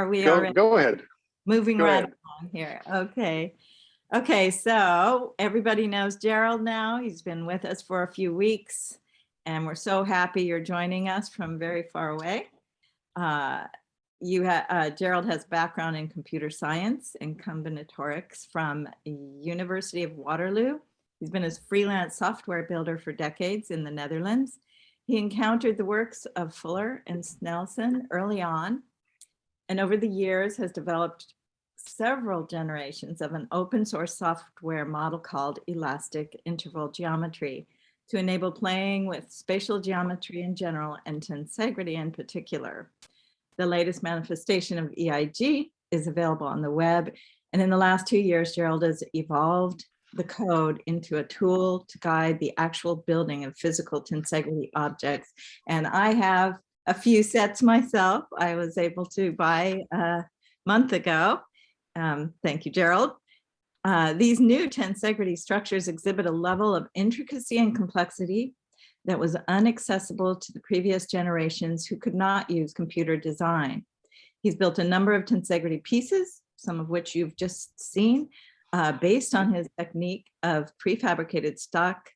Are we Go, go ahead. moving Go right ahead. along here? Okay. Okay, so everybody knows Gerald now. He's been with us for a few weeks, and we're so happy you're joining us from very far away. Gerald has background in computer science and combinatorics from University of Waterloo. He's been a freelance software builder for decades in the Netherlands. He encountered the works of Fuller and Snelson early on, and over the years has developed several generations of an open source software model called elastic interval geometry to enable playing with spatial geometry in general and tensegrity in particular. The latest manifestation of EIG is available on the web. And in the last 2 years, Gerald has evolved the code into a tool to guide the actual building of physical tensegrity objects. And I have a few sets myself. I was able to buy a month ago. Thank you, Gerald. These new tensegrity structures exhibit a level of intricacy and complexity that was inaccessible to the previous generations who could not use computer design. He's built a number of tensegrity pieces, some of which you've just seen, based on his technique of prefabricated slack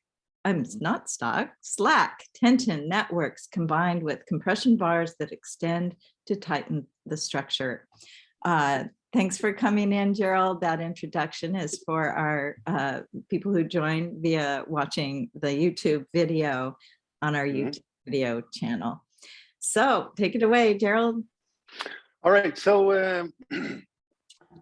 tension networks combined with compression bars that extend to tighten the structure. Thanks for coming in, Gerald. That introduction is for our people who join via watching the YouTube video on our YouTube video channel. So take it away, Gerald. All right, so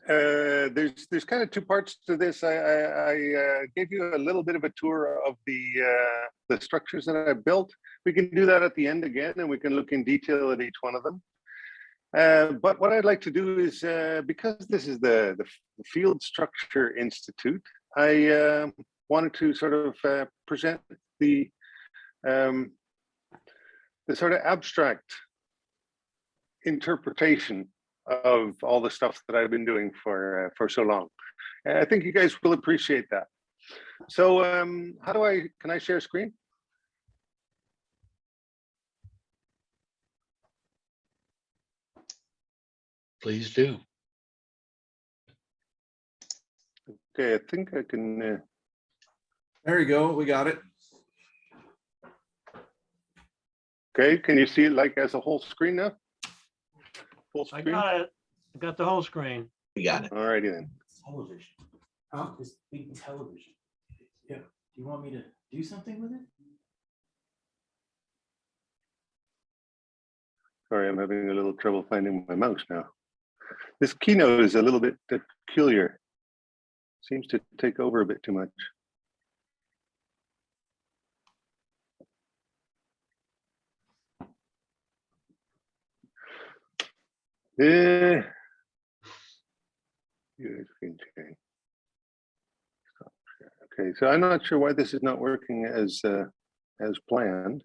there's kind of two parts to this. I gave you a little bit of a tour of the structures that I built. We can do that at the end again, and we can look in detail at each one of them. But what I'd like to do is, because this is the Field Structure Institute, I wanted to sort of present the sort of abstract interpretation of all the stuff that I've been doing for so long. And I think you guys will appreciate that. So can I share screen? Please do. Okay, I think I can. There you go. We got it. Okay, can you see it like as a whole screen now? Full I screen? got it. I got the whole screen. We got it. All righty then. Television. Huh? This big television. Yeah. Do you want me to do something with it? Sorry, I'm having a little trouble finding my mouse now. This keynote is a little bit peculiar. Seems to take over a bit too much. Okay, so I'm not sure why this is not working as planned.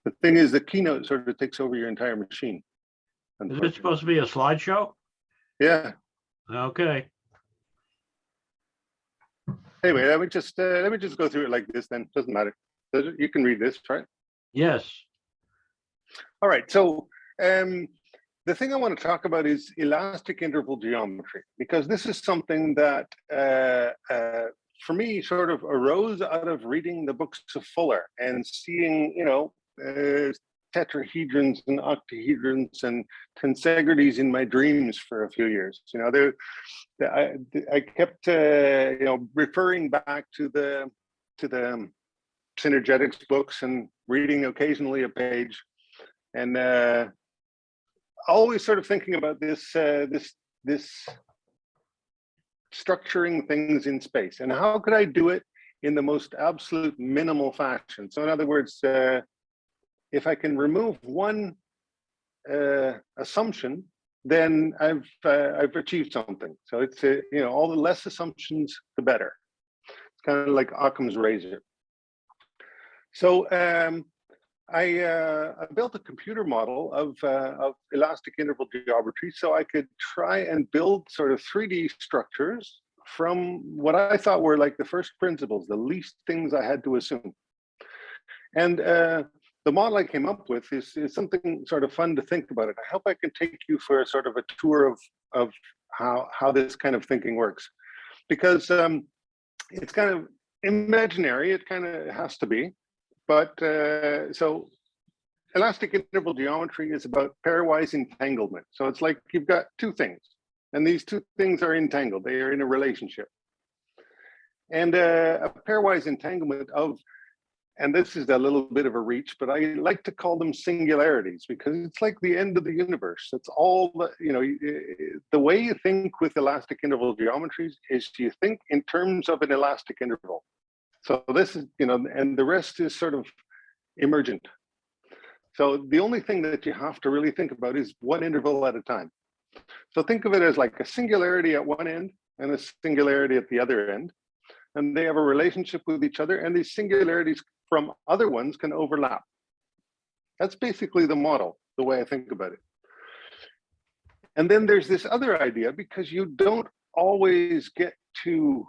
The thing is, the keynote sort of takes over your entire machine. Is it supposed to be a slideshow? Yeah. Okay. Anyway, let me just go through it like this. Then doesn't matter. You can read this, right? Yes. All right. So the thing I want to talk about is elastic interval geometry, because this is something that for me sort of arose out of reading the books of Fuller and seeing, tetrahedrons and octahedrons and tensegrities in my dreams for a few years. I kept referring back to the synergetics books and reading occasionally a page, and always sort of thinking about this structuring things in space, and how could I do it in the most absolute minimal fashion. So in other words, if I can remove one assumption, then I've achieved something. So it's all the less assumptions, the better. It's kind of like Occam's razor. So I built a computer model of elastic interval geometry, so I could try and build sort of 3D structures from what I thought were like the first principles, the least things I had to assume. And the model I came up with is something sort of fun to think about it. I hope I can take you for a sort of a tour of how this kind of thinking works, because it's kind of imaginary. It kind of has to be, but so elastic interval geometry is about pairwise entanglement. So it's like you've got two things, and these two things are entangled. They are in a relationship. And a pairwise entanglement of, and this is a little bit of a reach, but I like to call them singularities, because it's like the end of the universe. It's all, the way you think with elastic interval geometries is you think in terms of an elastic interval. So this is, and the rest is sort of emergent. So the only thing that you have to really think about is one interval at a time. So think of it as like a singularity at one end and a singularity at the other end. And they have a relationship with each other, and these singularities from other ones can overlap. That's basically the model, the way I think about it. And then there's this other idea, because you don't always get to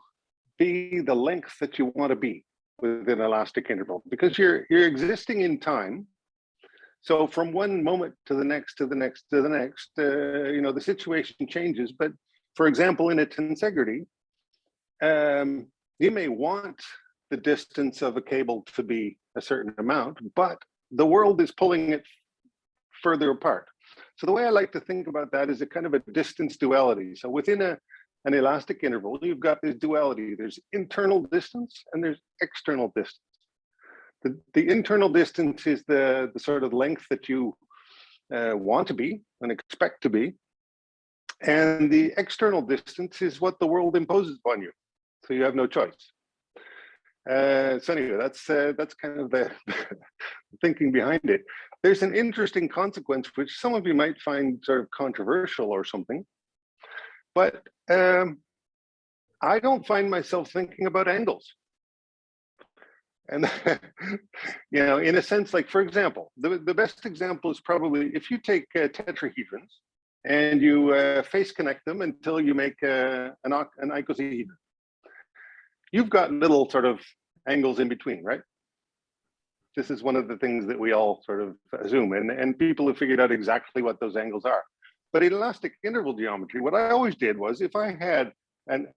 be the length that you want to be with an elastic interval, because you're existing in time. So from one moment to the next, to the next, to the next, the situation changes. But for example, in a tensegrity, you may want the distance of a cable to be a certain amount, but the world is pulling it further apart. So the way I like to think about that is a kind of a distance duality. So within an elastic interval, you've got this duality. There's internal distance and there's external distance. The internal distance is the sort of length that you want to be and expect to be. And the external distance is what the world imposes upon you. So you have no choice. So anyway, that's kind of the thinking behind it. There's an interesting consequence, which some of you might find sort of controversial or something, but I don't find myself thinking about angles. And in a sense, like, for example, the best example is probably if you take tetrahedrons and you face connect them until you make an icosahedron. You've got little sort of angles in between, right? This is one of the things that we all sort of assume, and people have figured out exactly what those angles are. But in elastic interval geometry, what I always did was, if I had an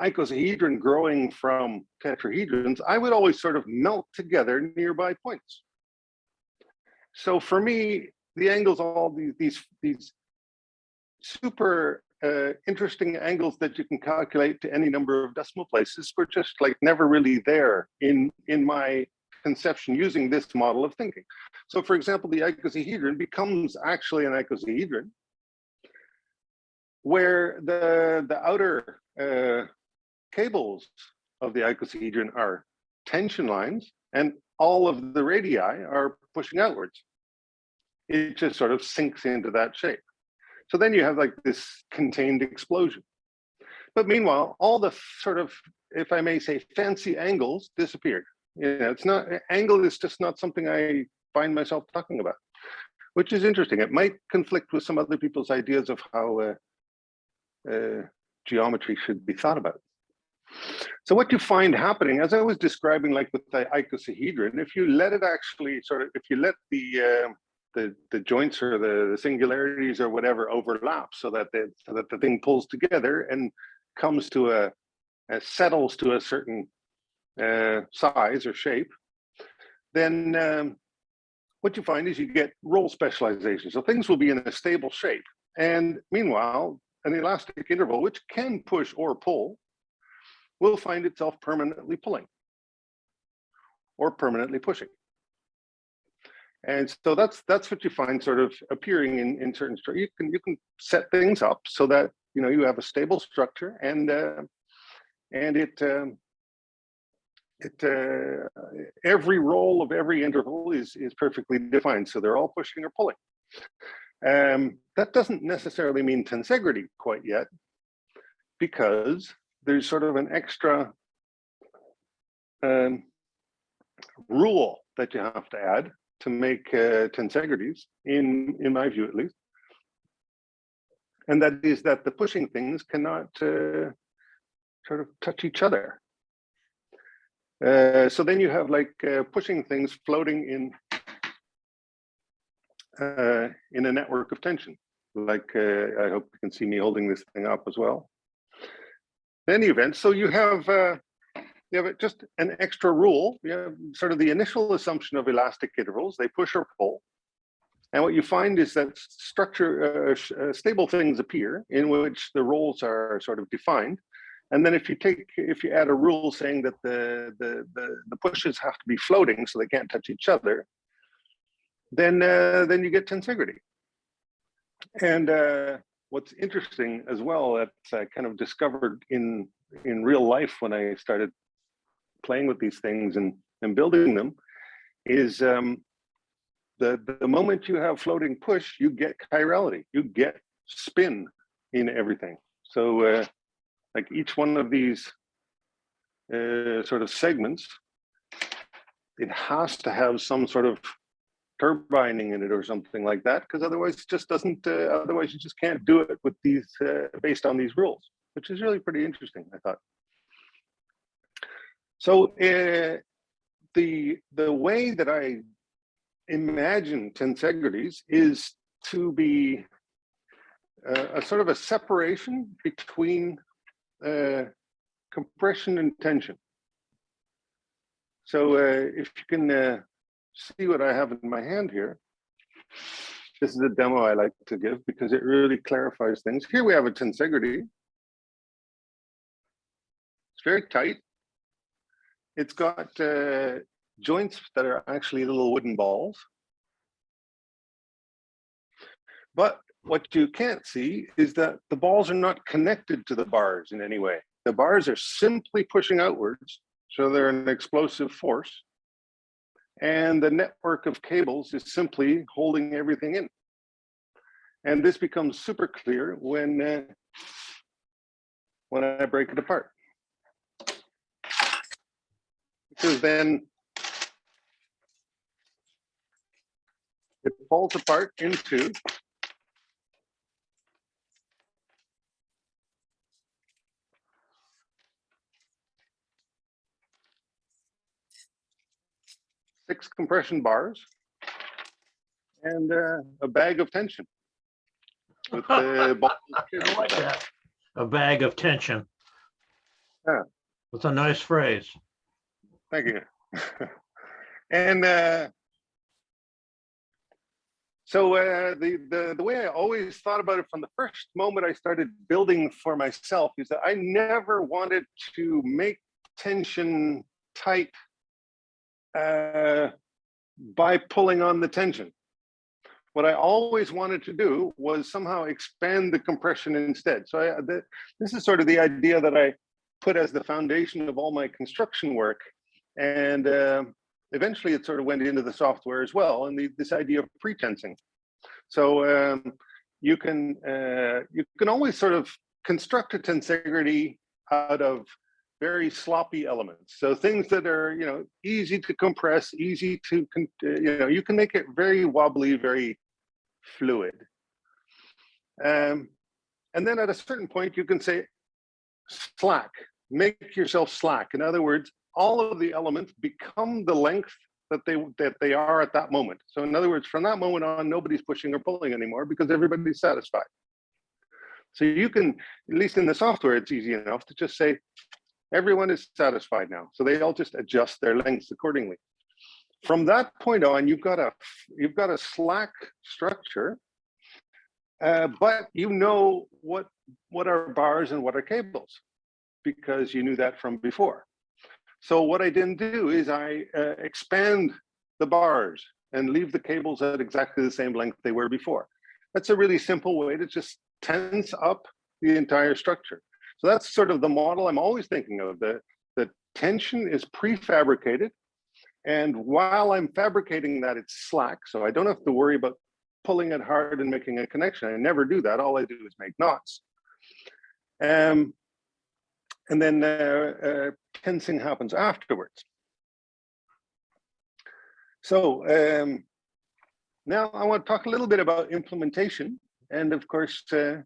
icosahedron growing from tetrahedrons, I would always sort of melt together nearby points. So for me, the angles, all these super interesting angles that you can calculate to any number of decimal places were just like never really there in my conception using this model of thinking. So for example, the icosahedron becomes actually an icosahedron where the outer cables of the icosahedron are tension lines and all of the radii are pushing outwards. It just sort of sinks into that shape. So then you have like this contained explosion. But meanwhile, all the sort of, if I may say, fancy angles disappeared. It's not, angle is just not something I find myself talking about, which is interesting. It might conflict with some other people's ideas of how geometry should be thought about. So what you find happening, as I was describing, like with the icosahedron, if you let it actually sort of, if you let the joints or the singularities or whatever overlap, so that the thing pulls together and comes to settles to a certain size or shape, then what you find is you get roll specialization. So things will be in a stable shape. And meanwhile, an elastic interval, which can push or pull, will find itself permanently pulling or permanently pushing. And so that's what you find sort of appearing in certain structures. You can set things up so that you have a stable structure, and every roll of every interval is perfectly defined. So they're all pushing or pulling. That doesn't necessarily mean tensegrity quite yet, because there's sort of an extra rule that you have to add to make tensegrities, in my view at least. And that is that the pushing things cannot sort of touch each other. So then you have like pushing things floating in a network of tension. Like I hope you can see me holding this thing up as well. In any event, so you have just an extra rule. You have sort of the initial assumption of elastic intervals. They push or pull. And what you find is that stable things appear in which the roles are sort of defined. And then if you add a rule saying that the pushes have to be floating so they can't touch each other, then you get tensegrity. And what's interesting as well that I kind of discovered in real life when I started playing with these things and building them is the moment you have floating push, you get chirality, you get spin in everything. So like each one of these sort of segments, it has to have some sort of turbining in it or something like that, because otherwise it just doesn't, otherwise you just can't do it with these, based on these rules, which is really pretty interesting, I thought. So the way that I imagine tensegrities is to be a sort of a separation between compression and tension. So if you can see what I have in my hand here, this is a demo I like to give because it really clarifies things. Here we have a tensegrity. It's very tight. It's got joints that are actually little wooden balls. But what you can't see is that the balls are not connected to the bars in any way. The bars are simply pushing outwards, so they're an explosive force. And the network of cables is simply holding everything in. And this becomes super clear when I break it apart. Because then it falls apart into six compression bars and a bag of tension. With the I like that. A bag of tension. Yeah. That's a nice phrase. Thank you. And so the way I always thought about it from the first moment I started building for myself is that I never wanted to make tension tight by pulling on the tension. What I always wanted to do was somehow expand the compression instead. So this is sort of the idea that I put as the foundation of all my construction work. And eventually it sort of went into the software as well, and this idea of pretensing. So you can always sort of construct a tensegrity out of very sloppy elements. So things that are, easy to compress, easy to, you can make it very wobbly, very fluid. And then at a certain point, you can say slack, make yourself slack. In other words, all of the elements become the length that they are at that moment. So in other words, from that moment on, nobody's pushing or pulling anymore because everybody's satisfied. So you can, at least in the software, it's easy enough to just say, everyone is satisfied now. So they all just adjust their lengths accordingly. From that point on, you've got a slack structure, but you know what are bars and what are cables, because you knew that from before. So what I didn't do is I expand the bars and leave the cables at exactly the same length they were before. That's a really simple way to just tense up the entire structure. So that's sort of the model I'm always thinking of. The tension is prefabricated, and while I'm fabricating that, it's slack, so I don't have to worry about pulling it hard and making a connection. I never do that. All I do is make knots. And then tensing happens afterwards. So now I want to talk a little bit about implementation. And of course, the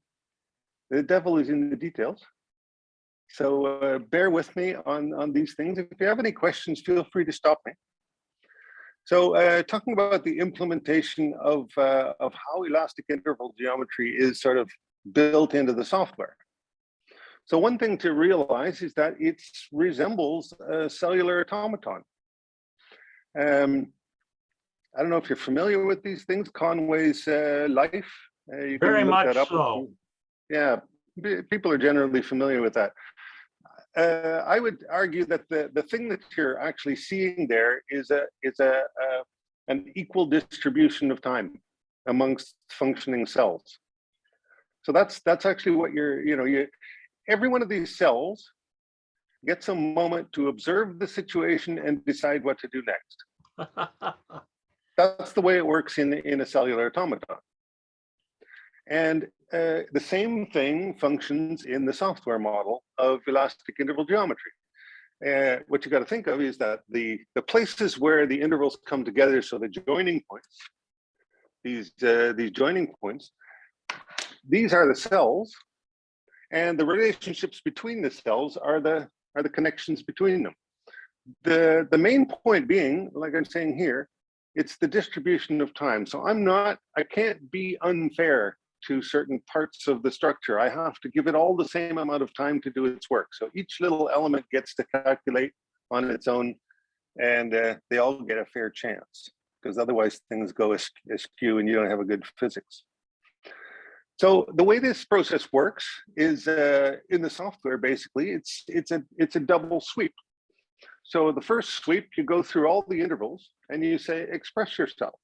devil is in the details. So bear with me on these things. If you have any questions, feel free to stop me. So talking about the implementation of how elastic interval geometry is sort of built into the software. So one thing to realize is that it resembles a cellular automaton. I don't know if you're familiar with these things, Conway's Life. You can Very look much that up. so. Yeah, people are generally familiar with that. I would argue that the thing that you're actually seeing there is an equal distribution of time amongst functioning cells. So that's actually what every one of these cells gets a moment to observe the situation and decide what to do next. That's the way it works in a cellular automaton. And the same thing functions in the software model of elastic interval geometry. What you got to think of is that the places where the intervals come together, so the joining points, these joining points, these are the cells, and the relationships between the cells are the connections between them. The main point being, like I'm saying here, it's the distribution of time. So I can't be unfair to certain parts of the structure. I have to give it all the same amount of time to do its work. So each little element gets to calculate on its own, and they all get a fair chance, because otherwise things go askew and you don't have a good physics. So the way this process works is in the software, basically, it's a double sweep. So the first sweep, you go through all the intervals and you say, express yourself.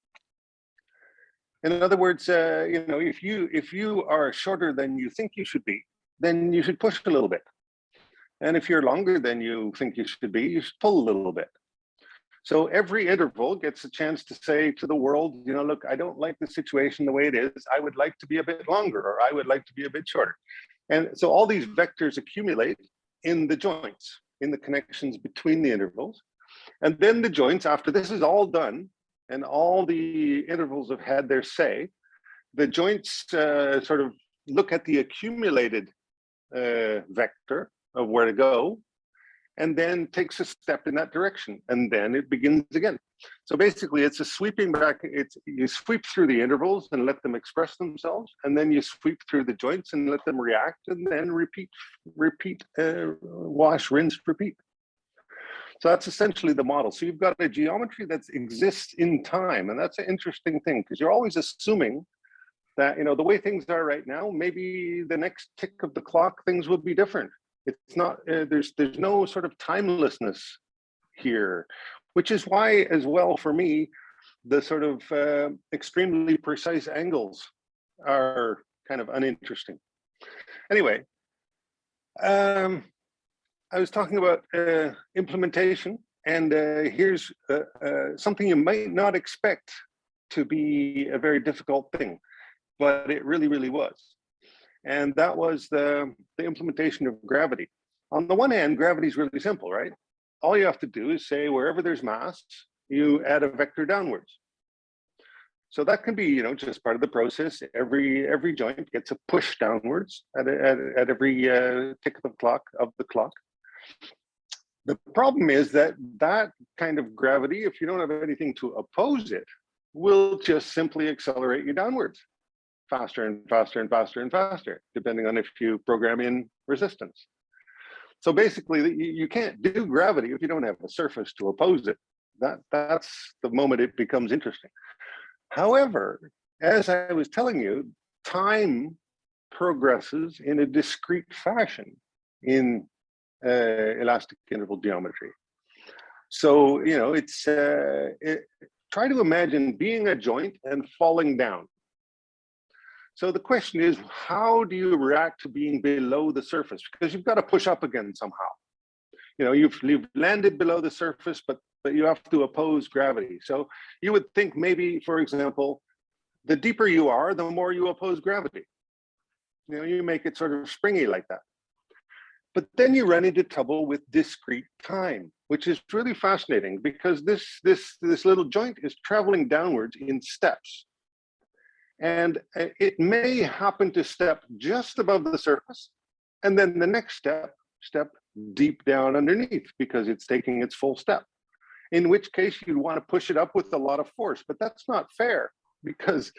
In other words, if you are shorter than you think you should be, then you should push a little bit. And if you're longer than you think you should be, you should pull a little bit. So every interval gets a chance to say to the world, look, I don't like the situation the way it is. I would like to be a bit longer, or I would like to be a bit shorter. And so all these vectors accumulate in the joints, in the connections between the intervals. And then the joints, after this is all done, and all the intervals have had their say, the joints sort of look at the accumulated vector of where to go, and then takes a step in that direction, and then it begins again. So basically, it's a sweeping back. You sweep through the intervals and let them express themselves, and then you sweep through the joints and let them react, and then repeat, wash, rinse, repeat. So that's essentially the model. So you've got a geometry that exists in time, and that's an interesting thing, because you're always assuming that the way things are right now, maybe the next tick of the clock, things will be different. It's not, there's no sort of timelessness here, which is why, as well, for me, the sort of extremely precise angles are kind of uninteresting. Anyway, I was talking about implementation, and here's something you might not expect to be a very difficult thing, but it really, really was. And that was the implementation of gravity. On the one hand, gravity is really simple, right? All you have to do is say wherever there's mass, you add a vector downwards. So that can be, just part of the process. Every joint gets a push downwards at every tick of the clock. The problem is that kind of gravity, if you don't have anything to oppose it, will just simply accelerate you downwards, faster and faster and faster and faster, depending on if you program in resistance. So basically, you can't do gravity if you don't have a surface to oppose it. That's the moment it becomes interesting. However, as I was telling you, time progresses in a discrete fashion in elastic interval geometry. So, try to imagine being a joint and falling down. So the question is, how do you react to being below the surface? Because you've got to push up again somehow. You've landed below the surface, but you have to oppose gravity. So you would think maybe, for example, the deeper you are, the more you oppose gravity. You make it sort of springy like that. But then you run into trouble with discrete time, which is really fascinating, because this little joint is traveling downwards in steps. And it may happen to step just above the surface, and then the next step deep down underneath, because it's taking its full step. in which case you'd want to push it up with a lot of force, but that's not fair because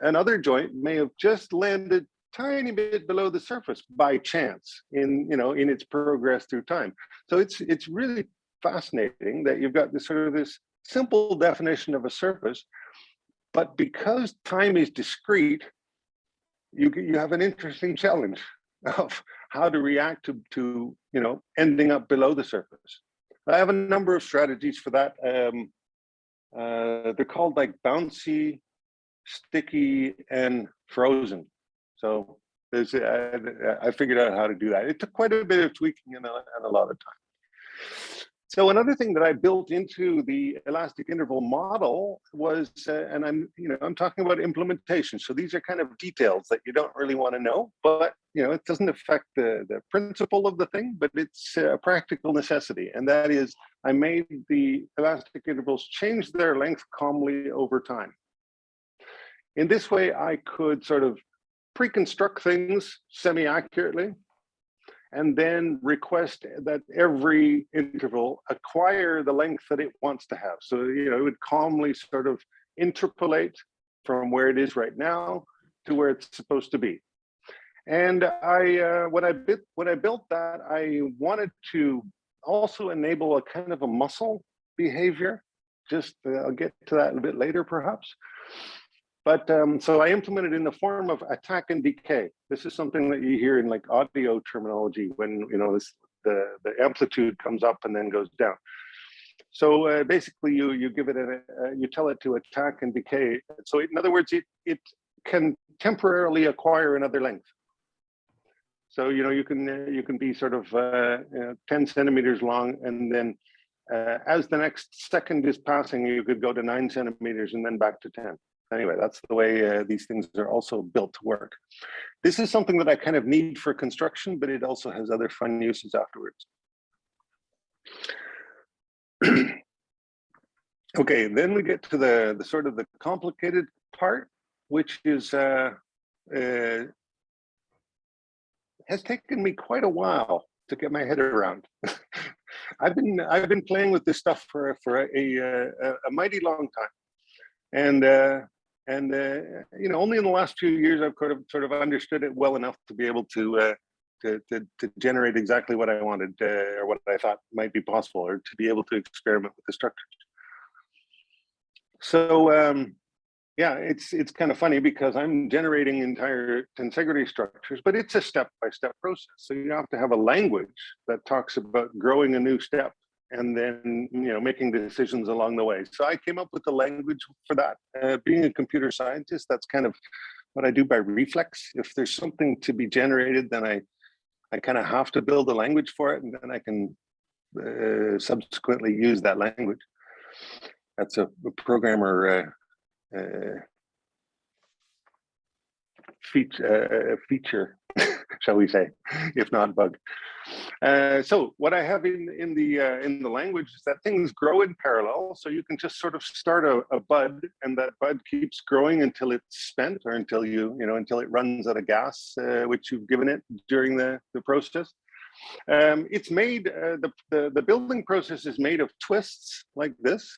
another joint may have just landed tiny bit below the surface by chance in its progress through time. So it's really fascinating that you've got this simple definition of a surface, but because time is discrete, you have an interesting challenge of how to react to ending up below the surface. I have a number of strategies for that. They're called like bouncy, sticky, and frozen. So I figured out how to do that. It took quite a bit of tweaking and a lot of time. So another thing that I built into the elastic interval model was, and I'm talking about implementation. So these are kind of details that you don't really want to know, but it doesn't affect the principle of the thing, but it's a practical necessity. And that is, I made the elastic intervals change their length calmly over time. In this way, I could sort of pre-construct things semi-accurately, and then request that every interval acquire the length that it wants to have. So, it would calmly sort of interpolate from where it is right now to where it's supposed to be. And when I built that, I wanted to also enable a kind of a muscle behavior. I'll get to that a bit later, perhaps. But so I implemented in the form of attack and decay. This is something that you hear in like audio terminology when the amplitude comes up and then goes down. So basically, you give it you tell it to attack and decay. So in other words, it can temporarily acquire another length. So you can be sort of 10 centimeters long, and then as the next second is passing, you could go to 9 centimeters and then back to 10. Anyway, that's the way these things are also built to work. This is something that I kind of need for construction, but it also has other fun uses afterwards. Okay, then we get to the sort of the complicated part, which is has taken me quite a while to get my head around. I've been playing with this stuff for a mighty long time, and only in the last few years I've sort of understood it well enough to be able to generate exactly what I wanted or what I thought might be possible, or to be able to experiment with the structures. So yeah, it's kind of funny because I'm generating entire tensegrity structures, but it's a step-by-step process. So you have to have a language that talks about growing a new step and then making decisions along the way. So I came up with the language for that. Being a computer scientist, that's kind of what I do by reflex. If there's something to be generated, then I kind of have to build a language for it, and then I can subsequently use that language. That's a programmer feature, shall we say, if not bug. So what I have in the language is that things grow in parallel. So you can just sort of start a bud, and that bud keeps growing until it's spent, or until until it runs out of gas, which you've given it during the process. It's made the building process is made of twists like this.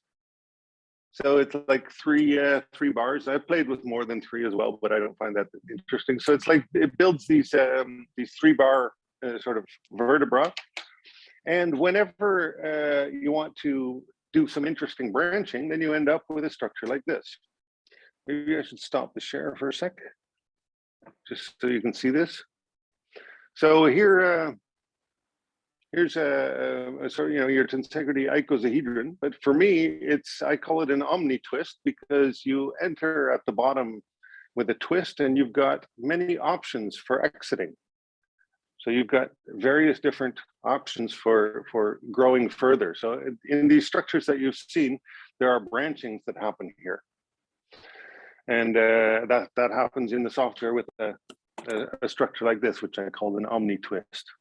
So it's like three bars. I've played with more than 3 as well, but I don't find that interesting. So it's like it builds these 3-bar sort of vertebra, and whenever you want to do some interesting branching, then you end up with a structure like this. Maybe I should stop the share for a sec, just so you can see this. So here. Here's your tensegrity icosahedron, but for me, I call it an Omni Twist, because you enter at the bottom with a twist, and you've got many options for exiting. So you've got various different options for growing further. So in these structures that you've seen, there are branchings that happen here, and that happens in the software with a structure like this, which I call an Omni Twist.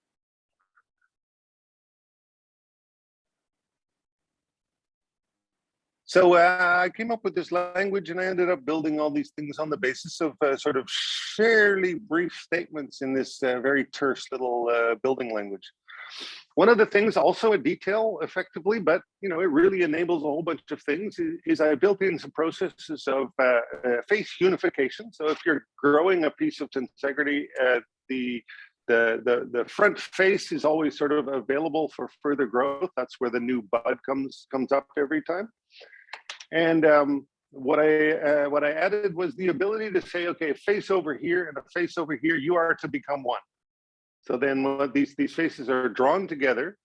So I came up with this language, and I ended up building all these things on the basis of sort of fairly brief statements in this very terse little building language. One of the things, also a detail effectively, but you know, it really enables a whole bunch of things, is I built in some processes of face unification. So if you're growing a piece of tensegrity, the front face is always sort of available for further growth. That's where the new bud comes up every time. And what I added was the ability to say, okay, a face over here and a face over here, you are to become one. So then these faces are drawn together.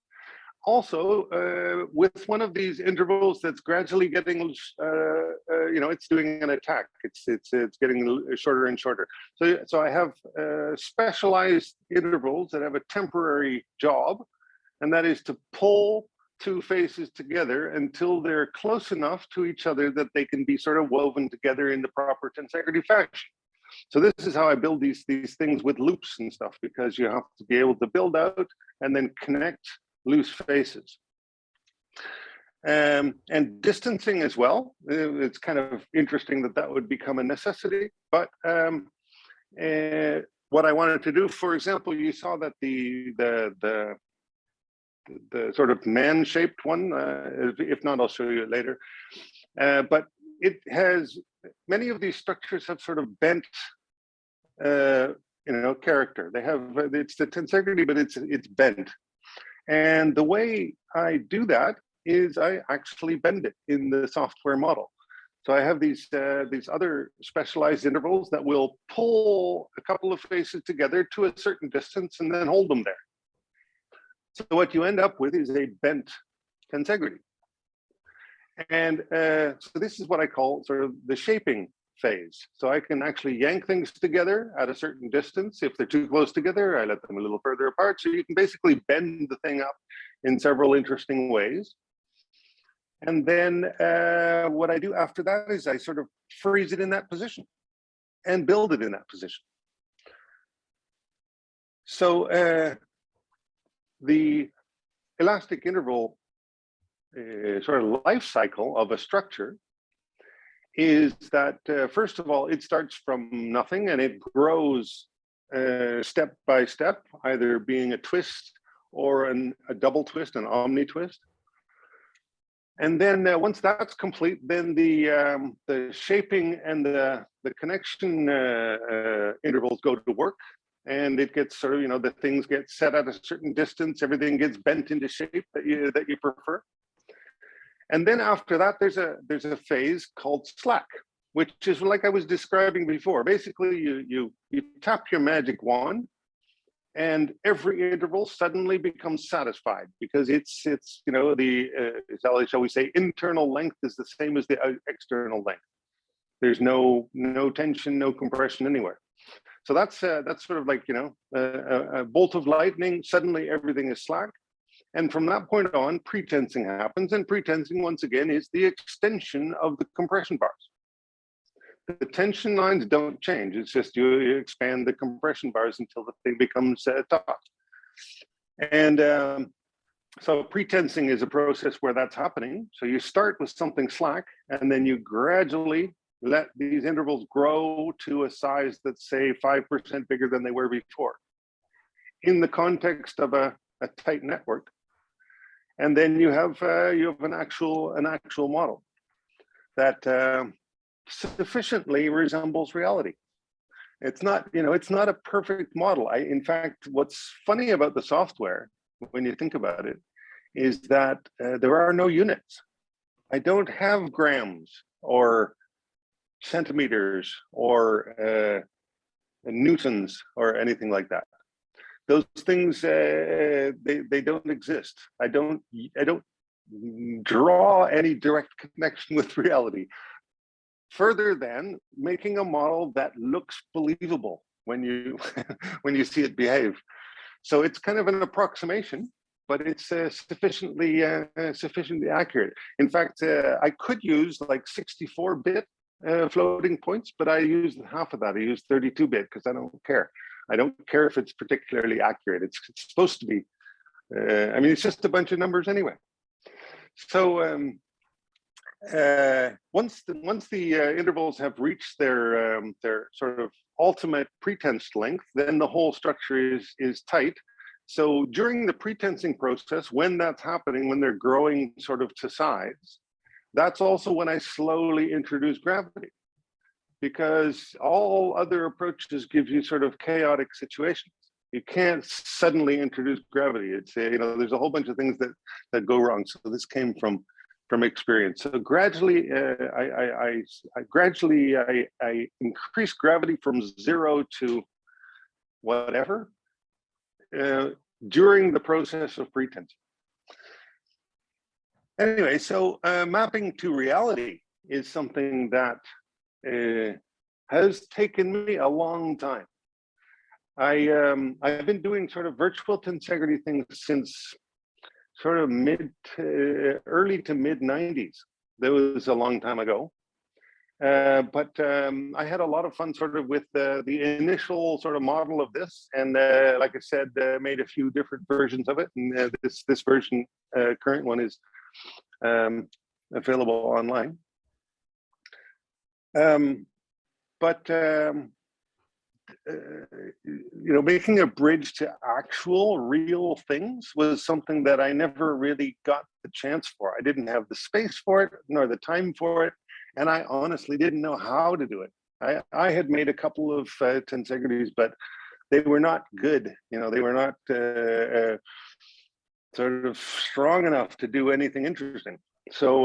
Also, with one of these intervals that's gradually getting, you know, it's doing an attack. It's getting shorter and shorter. So I have specialized intervals that have a temporary job, and that is to pull two faces together until they're close enough to each other that they can be sort of woven together in the proper tensegrity fashion. So this is how I build these things with loops and stuff, because you have to be able to build out and then connect loose faces. And distancing as well. It's kind of interesting that that would become a necessity. But what I wanted to do, for example, you saw that the sort of man-shaped one, if not, I'll show you it later. But it has, many of these structures have sort of bent, you know, character. They have, it's the tensegrity, but it's bent. And the way I do that is I actually bend it in the software model. So I have these other specialized intervals that will pull a couple of faces together to a certain distance and then hold them there. So what you end up with is a bent tensegrity. And so this is what I call sort of the shaping phase. So I can actually yank things together at a certain distance. If they're too close together, I let them a little further apart. So you can basically bend the thing up in several interesting ways. And then what I do after that is I sort of freeze it in that position and build it in that position. So the elastic interval sort of life cycle of a structure is that, first of all, it starts from nothing and it grows step by step, either being a twist or a double twist, an Omni Twist. And then once that's complete, then the shaping and the connection intervals go to work. And it gets sort of, you know, the things get set at a certain distance, everything gets bent into shape that you prefer. And then after that, there's a phase called slack, which is like I was describing before. Basically, you tap your magic wand, and every interval suddenly becomes satisfied, because it's you know, the shall we say, internal length is the same as the external length. There's no tension, no compression anywhere. So that's sort of like, you know, a bolt of lightning. Suddenly everything is slack. And from that point on, pretensing happens. And pretensing, once again, is the extension of the compression bars. The tension lines don't change. It's just you expand the compression bars until the thing becomes taut. And so pretensing is a process where that's happening. So you start with something slack, and then you gradually let these intervals grow to a size that's, say, 5% bigger than they were before, in the context of a tight network. And then you have an actual model that sufficiently resembles reality. It's not, you know, it's not a perfect model. In fact, what's funny about the software, when you think about it, is that there are no units. I don't have grams or centimeters or newtons or anything like that. Those things, they don't exist. I don't draw any direct connection with reality, further than making a model that looks believable when you when you see it behave. So it's kind of an approximation, but it's sufficiently accurate. In fact, I could use like 64-bit floating points, but I use half of that. I use 32-bit because I don't care. I don't care if it's particularly accurate. It's supposed to be. I mean, it's just a bunch of numbers anyway. So once the intervals have reached their sort of ultimate pretense length, then the whole structure is tight, So during the pretensing process, when that's happening, when they're growing sort of to size, that's also when I slowly introduce gravity, because all other approaches give you sort of chaotic situations. You can't suddenly introduce gravity. It's, there's a whole bunch of things that go wrong. So this came from experience. So gradually, I increase gravity from 0 to whatever during the process of pretense. Anyway, so mapping to reality is something that has taken me a long time. I've been doing sort of virtual tensegrity things since sort of early to mid 90s. That was a long time ago. But I had a lot of fun sort of with the initial sort of model of this, and like I said, made a few different versions of it. And this version, current one, is available online. Making a bridge to actual real things was something that I never really got the chance for. I didn't have the space for it, nor the time for it. And I honestly didn't know how to do it. I had made a couple of tensegrities, but they were not good. They were not sort of strong enough to do anything interesting. So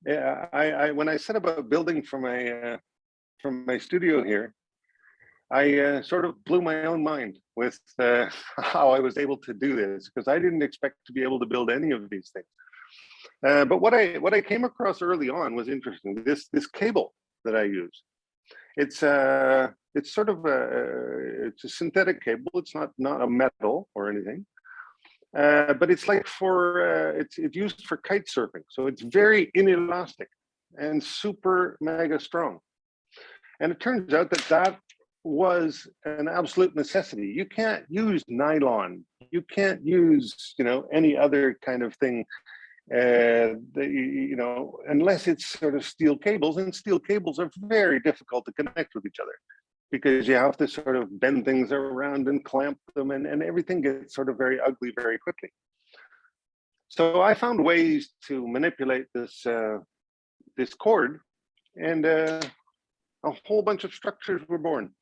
when I set about building from my studio here, I sort of blew my own mind with how I was able to do this, because I didn't expect to be able to build any of these things. But what I came across early on was interesting. This cable that I use, it's sort of it's a synthetic cable. It's not a metal or anything, but it's like it's used for kite surfing. So it's very inelastic and super mega strong. And it turns out that was an absolute necessity. You can't use nylon. You can't use any other kind of thing. Unless it's sort of steel cables, and steel cables are very difficult to connect with each other, because you have to sort of bend things around and clamp them, and everything gets sort of very ugly very quickly. So I found ways to manipulate this cord, and a whole bunch of structures were born,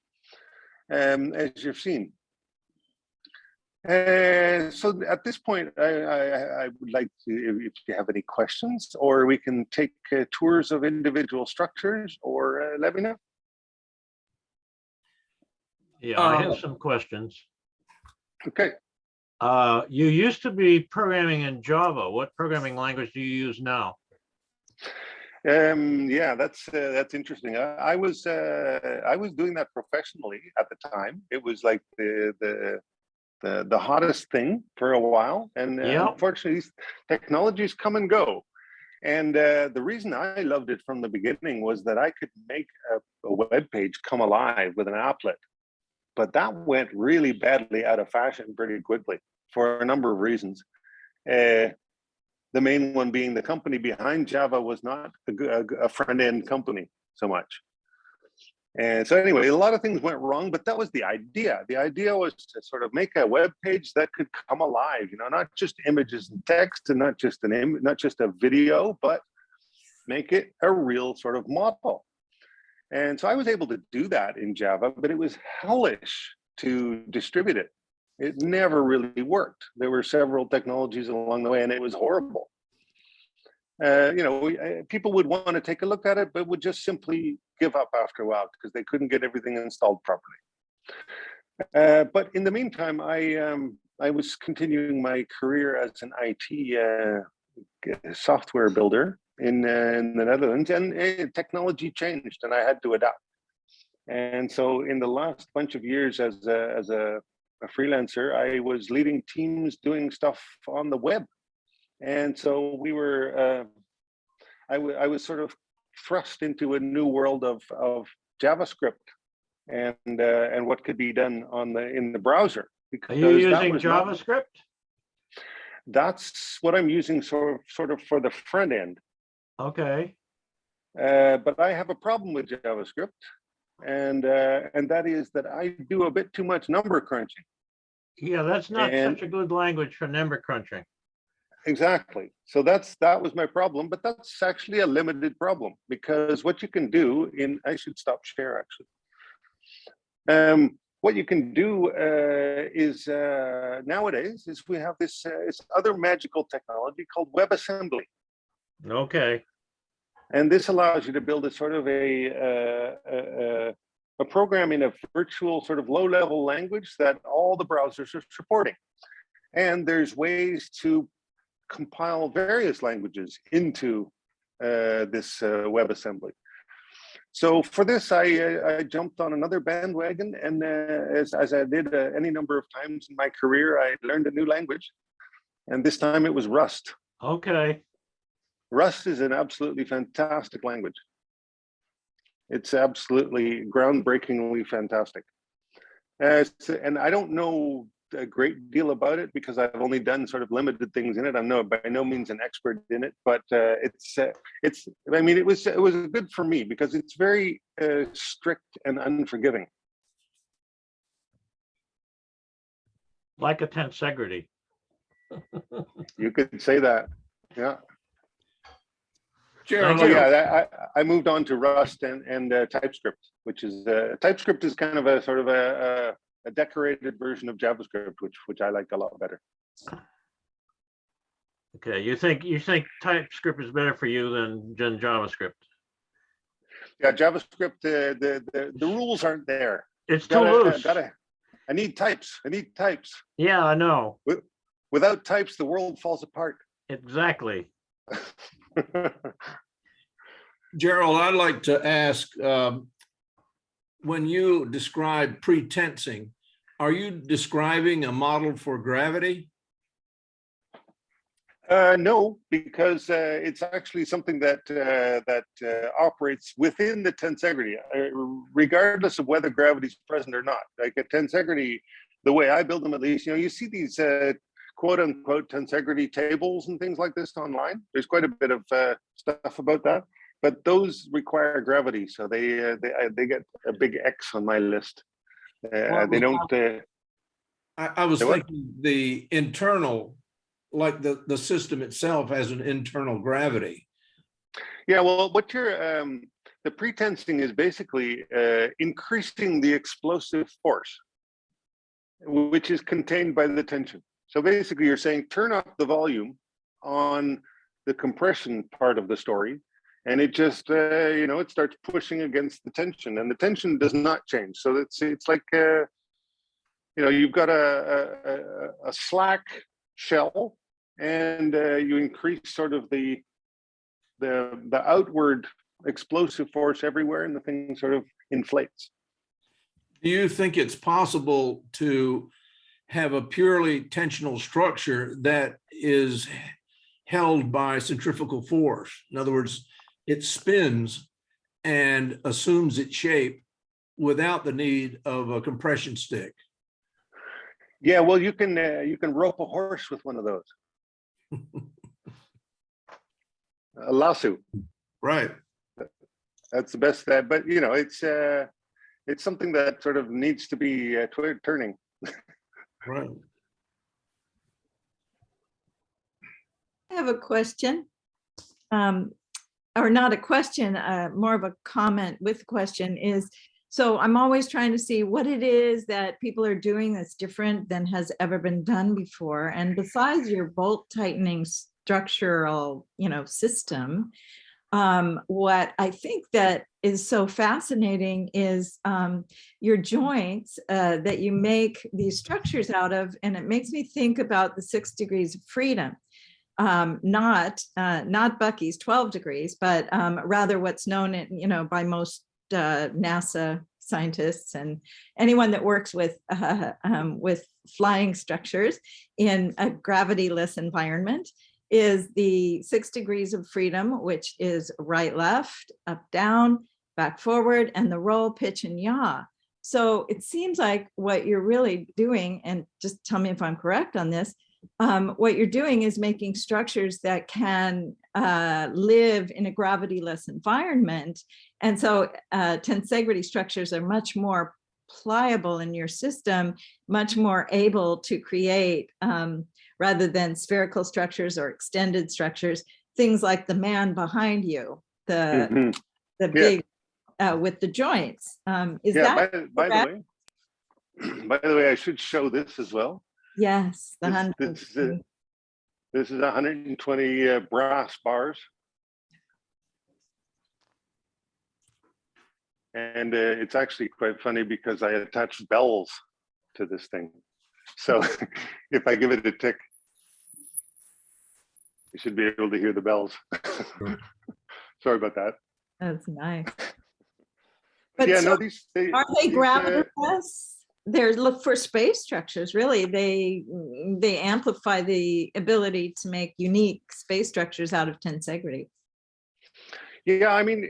as you've seen. So at this point, I would like to, if you have any questions, or we can take tours of individual structures, or let me know. Yeah, I have some questions. Okay. You used to be programming in Java. What programming language do you use now? Yeah, that's interesting. I was doing that professionally at the time. It was like the hottest thing for a while, and unfortunately, these technologies come and go. And the reason I loved it from the beginning was that I could make a web page come alive with an applet. But that went really badly out of fashion pretty quickly for a number of reasons. The main one being the company behind Java was not a front-end company so much. And so anyway, a lot of things went wrong, but that was the idea. The idea was to sort of make a web page that could come alive, not just images and text, and not just a video, but make it a real sort of model. And so I was able to do that in Java, but it was hellish to distribute it. It never really worked. There were several technologies along the way, and it was horrible. People would want to take a look at it, but would just simply give up after a while because they couldn't get everything installed properly. But in the meantime, I was continuing my career as an IT software builder in the Netherlands, and technology changed, and I had to adapt. And so, in the last bunch of years as a freelancer, I was leading teams doing stuff on the web. And so we were, I was sort of thrust into a new world of JavaScript and what could be done in the browser. Are you using JavaScript? That's what I'm using sort of for the front end. Okay. But I have a problem with JavaScript, and that is that I do a bit too much number crunching. Yeah, that's not And such a good language for number crunching. exactly. So that was my problem, but that's actually a limited problem because what you can do I should stop share actually. What you can do is nowadays is we have this other magical technology called WebAssembly. Okay, And this allows you to build a sort of a program in a virtual sort of low-level language that all the browsers are supporting. And there's ways to compile various languages into this WebAssembly. So for this, I jumped on another bandwagon, and as I did any number of times in my career, I learned a new language, and this time it was Rust. okay. Rust is an absolutely fantastic language. It's absolutely groundbreakingly fantastic. And I don't know a great deal about it because I've only done sort of limited things in it. I'm by no means an expert in it, but it's. I mean, it was good for me because it's very strict and unforgiving. Like a tensegrity. You could say that, yeah. Gerald, So yeah, I moved on to Rust and TypeScript, which is TypeScript is kind of a sort of a decorated version of JavaScript, which I like a lot better. Okay, you think TypeScript is better for you than JavaScript? Yeah, JavaScript, the rules aren't there. It's too loose. I need types. I need types. Yeah, I know. Without types, the world falls apart. Exactly. Gerald, I'd like to ask, when you describe pretensing, are you describing a model for gravity? No, because it's actually something that operates within the tensegrity, regardless of whether gravity is present or not. Like a tensegrity, the way I build them, at least, you see these quote unquote tensegrity tables and things like this online. There's quite a bit of stuff about that, but those require gravity, so they get a big X on my list. They don't. I was thinking the internal, like the system itself has an internal gravity. Yeah, well, what you're the pretensing is basically increasing the explosive force, which is contained by the tension. So basically, you're saying turn up the volume on the compression part of the story, and it just it starts pushing against the tension, and the tension does not change. So it's like you've got a slack shell, and you increase sort of the outward explosive force everywhere, and the thing sort of inflates. Do you think it's possible to have a purely tensional structure that is held by centrifugal force? In other words, it spins and assumes its shape without the need of a compression stick. Yeah, well, you can rope a horse with one of those. A lasso. Right. That's the best. But it's something that sort of needs to be turning. Right. I have a question, or not a question, more of a comment with a question is, so I'm always trying to see what it is that people are doing that's different than has ever been done before. And besides your bolt tightening structural, system, what I think that is so fascinating is your joints that you make these structures out of, and it makes me think about the 6 degrees of freedom, not Bucky's 12 degrees, but rather what's known, by most NASA scientists and anyone that works with flying structures in a gravity-less environment, is the 6 degrees of freedom, which is right, left, up, down, back, forward, and the roll, pitch, and yaw. So it seems like what you're really doing, and just tell me if I'm correct on this, what you're doing is making structures that can live in a gravity-less environment. And so tensegrity structures are much more pliable in your system, much more able to create, rather than spherical structures or extended structures, things like the man behind you, the Mhm. big, with the joints. Is Yeah, that by the correct? way, by the way, I should show this as well. Yes, the This, 100. this is 120 brass bars. And it's actually quite funny because I attached bells to this thing. So if I give it a tick, you should be able to hear the bells. Sorry about that. That's nice. But Yeah, so no, these are they gravitoless? They're look for space structures, really. They amplify the ability to make unique space structures out of tensegrity. yeah, I mean,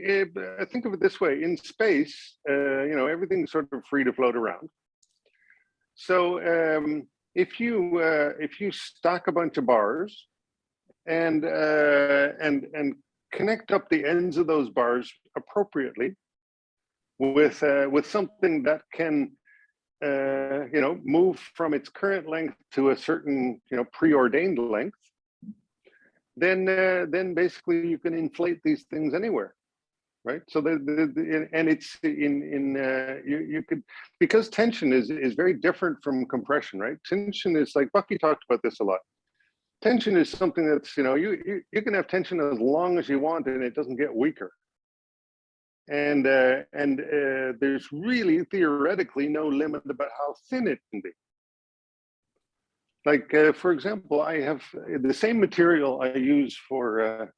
think of it this way: in space, you know, everything's sort of free to float around. So if you stack a bunch of bars and connect up the ends of those bars appropriately with something that can you know, move from its current length to a certain, you know, preordained length, then basically you can inflate these things anywhere, right? So and it's you could, because tension is very different from compression, right? Tension is like Bucky talked about this a lot. Tension is something that's, you know, you can have tension as long as you want and it doesn't get weaker. And there's really theoretically no limit about how thin it can be. Like, for example, I have the same material I use for,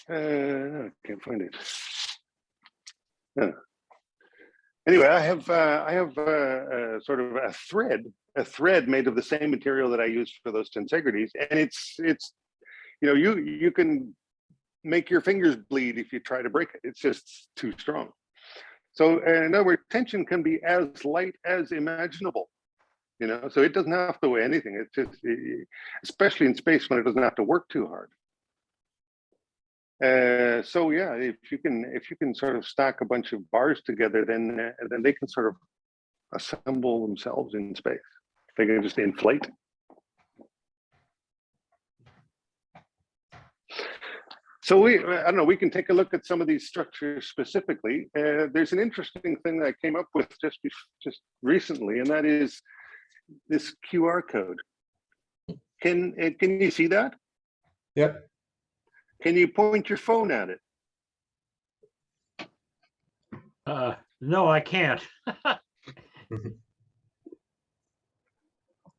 I can't find it. Anyway, I have sort of a thread made of the same material that I use for those tensegrities, and it's you know, you can make your fingers bleed if you try to break it. It's just too strong. So in other words, tension can be as light as imaginable, you know, so it doesn't have to weigh anything. It's just, especially in space when it doesn't have to work too hard. So yeah, if you can sort of stack a bunch of bars together, then they can sort of assemble themselves in space. They can just inflate. So I don't know, we can take a look at some of these structures specifically. There's an interesting thing that I came up with just recently, and that is this QR code. Can you see that? Yep. Can you point your phone at it? No, I can't.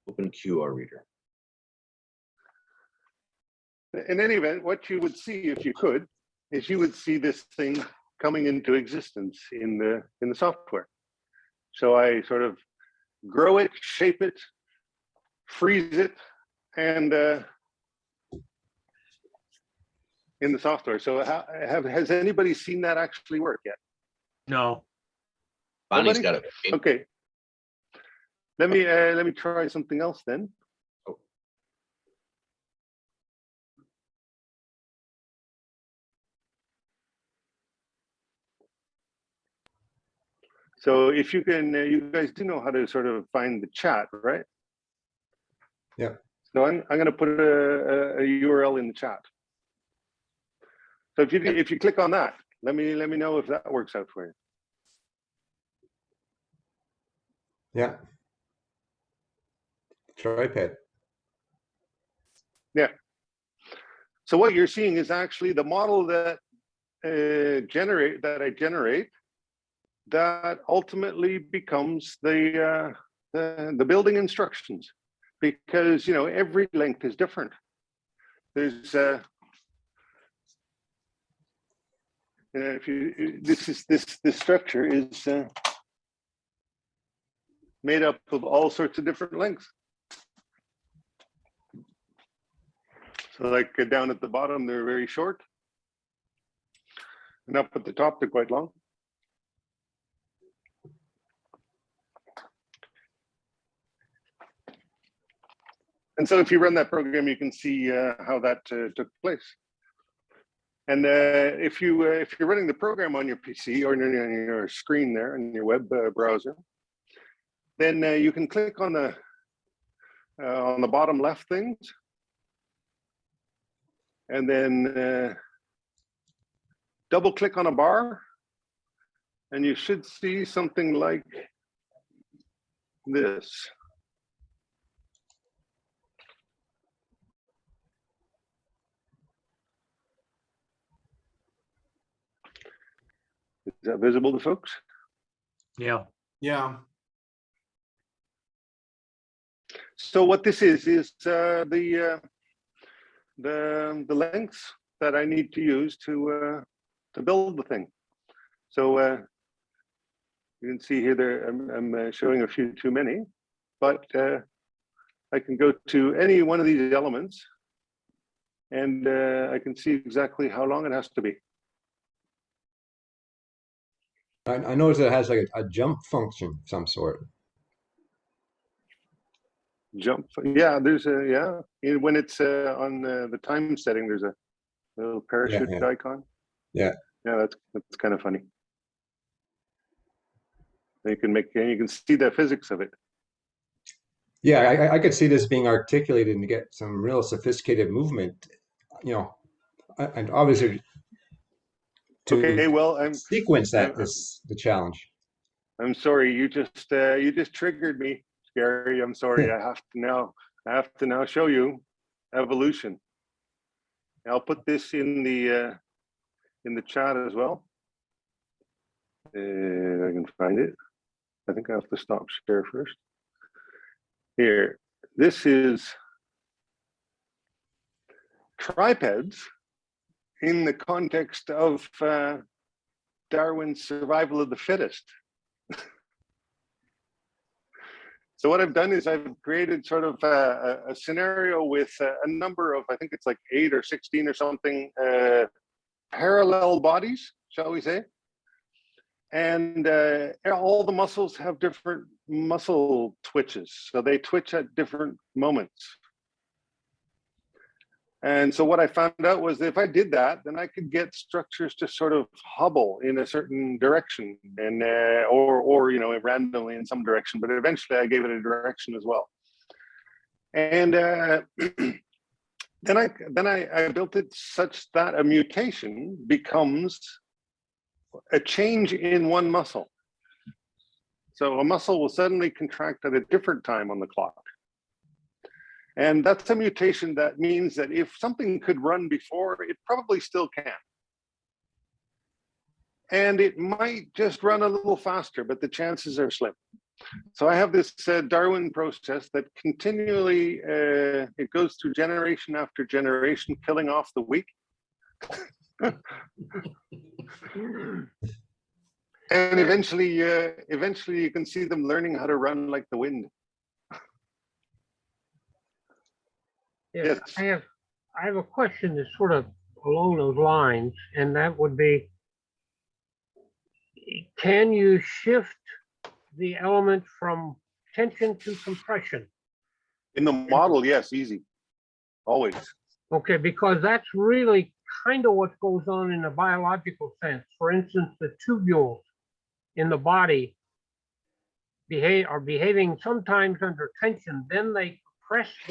Open QR reader. In any event, what you would see if you could is you would see this thing coming into existence in the software. So I sort of grow it, shape it, freeze it, and in the software. So has anybody seen that actually work yet? No. Bonnie's Nobody? got it. Okay. Let me try something else then. So if you can, you guys do know how to sort of find the chat, right? Yeah. So I'm going to put a URL in the chat. So if you click on that, let me know if that works out for you. Yeah. Tripod. Yeah. So what you're seeing is actually the model that I generate that ultimately becomes the building instructions, because you know every length is different. There's this structure is made up of all sorts of different lengths. So like down at the bottom, they're very short, and up at the top, they're quite long. And so if you run that program, you can see how that took place. And if you're running the program on your PC or on your screen there in your web browser, then you can click on the bottom left things, and then double click on a bar, and you should see something like this. Is that visible to folks? Yeah. Yeah. So what this is the lengths that I need to use to build the thing. So you can see here there I'm showing a few too many, but I can go to any one of these elements, and I can see exactly how long it has to be. I noticed it has like a jump function of some sort. Jump, yeah. There's a when it's on the time setting, there's a little parachute icon. Yeah. Yeah, that's kind of funny. You can see the physics of it. Yeah, I could see this being articulated and get some real sophisticated movement, you know, and obviously to Okay, well, sequence that is the challenge. I'm sorry, you just triggered me, Gary. I'm sorry. I have to now show you evolution. I'll put this in the chat as well. I can find it. I think I have to stop share first. Here, this is tripeds in the context of Darwin's survival of the fittest. So what I've done is I've created sort of a scenario with a number of, I think it's like 8 or 16 or something, parallel bodies, shall we say. And all the muscles have different muscle twitches. So they twitch at different moments. And so what I found out was that if I did that, then I could get structures to sort of hobble in a certain direction, and or you know, randomly in some direction. But eventually, I gave it a direction as well. And then I built it such that a mutation becomes a change in one muscle. So a muscle will suddenly contract at a different time on the clock. And that's a mutation that means that if something could run before, it probably still can. And it might just run a little faster, but the chances are slim. So I have this Darwin process that continually, it goes through generation after generation, killing off the weak. And eventually you can see them learning how to run like the wind. Yes, Yes. I have a question that's sort of along those lines, and that would be, can you shift the element from tension to compression? In the model, yes, easy, always. Okay, because that's really kind of what goes on in a biological sense. For instance, the tubules in the body are behaving sometimes under tension, then they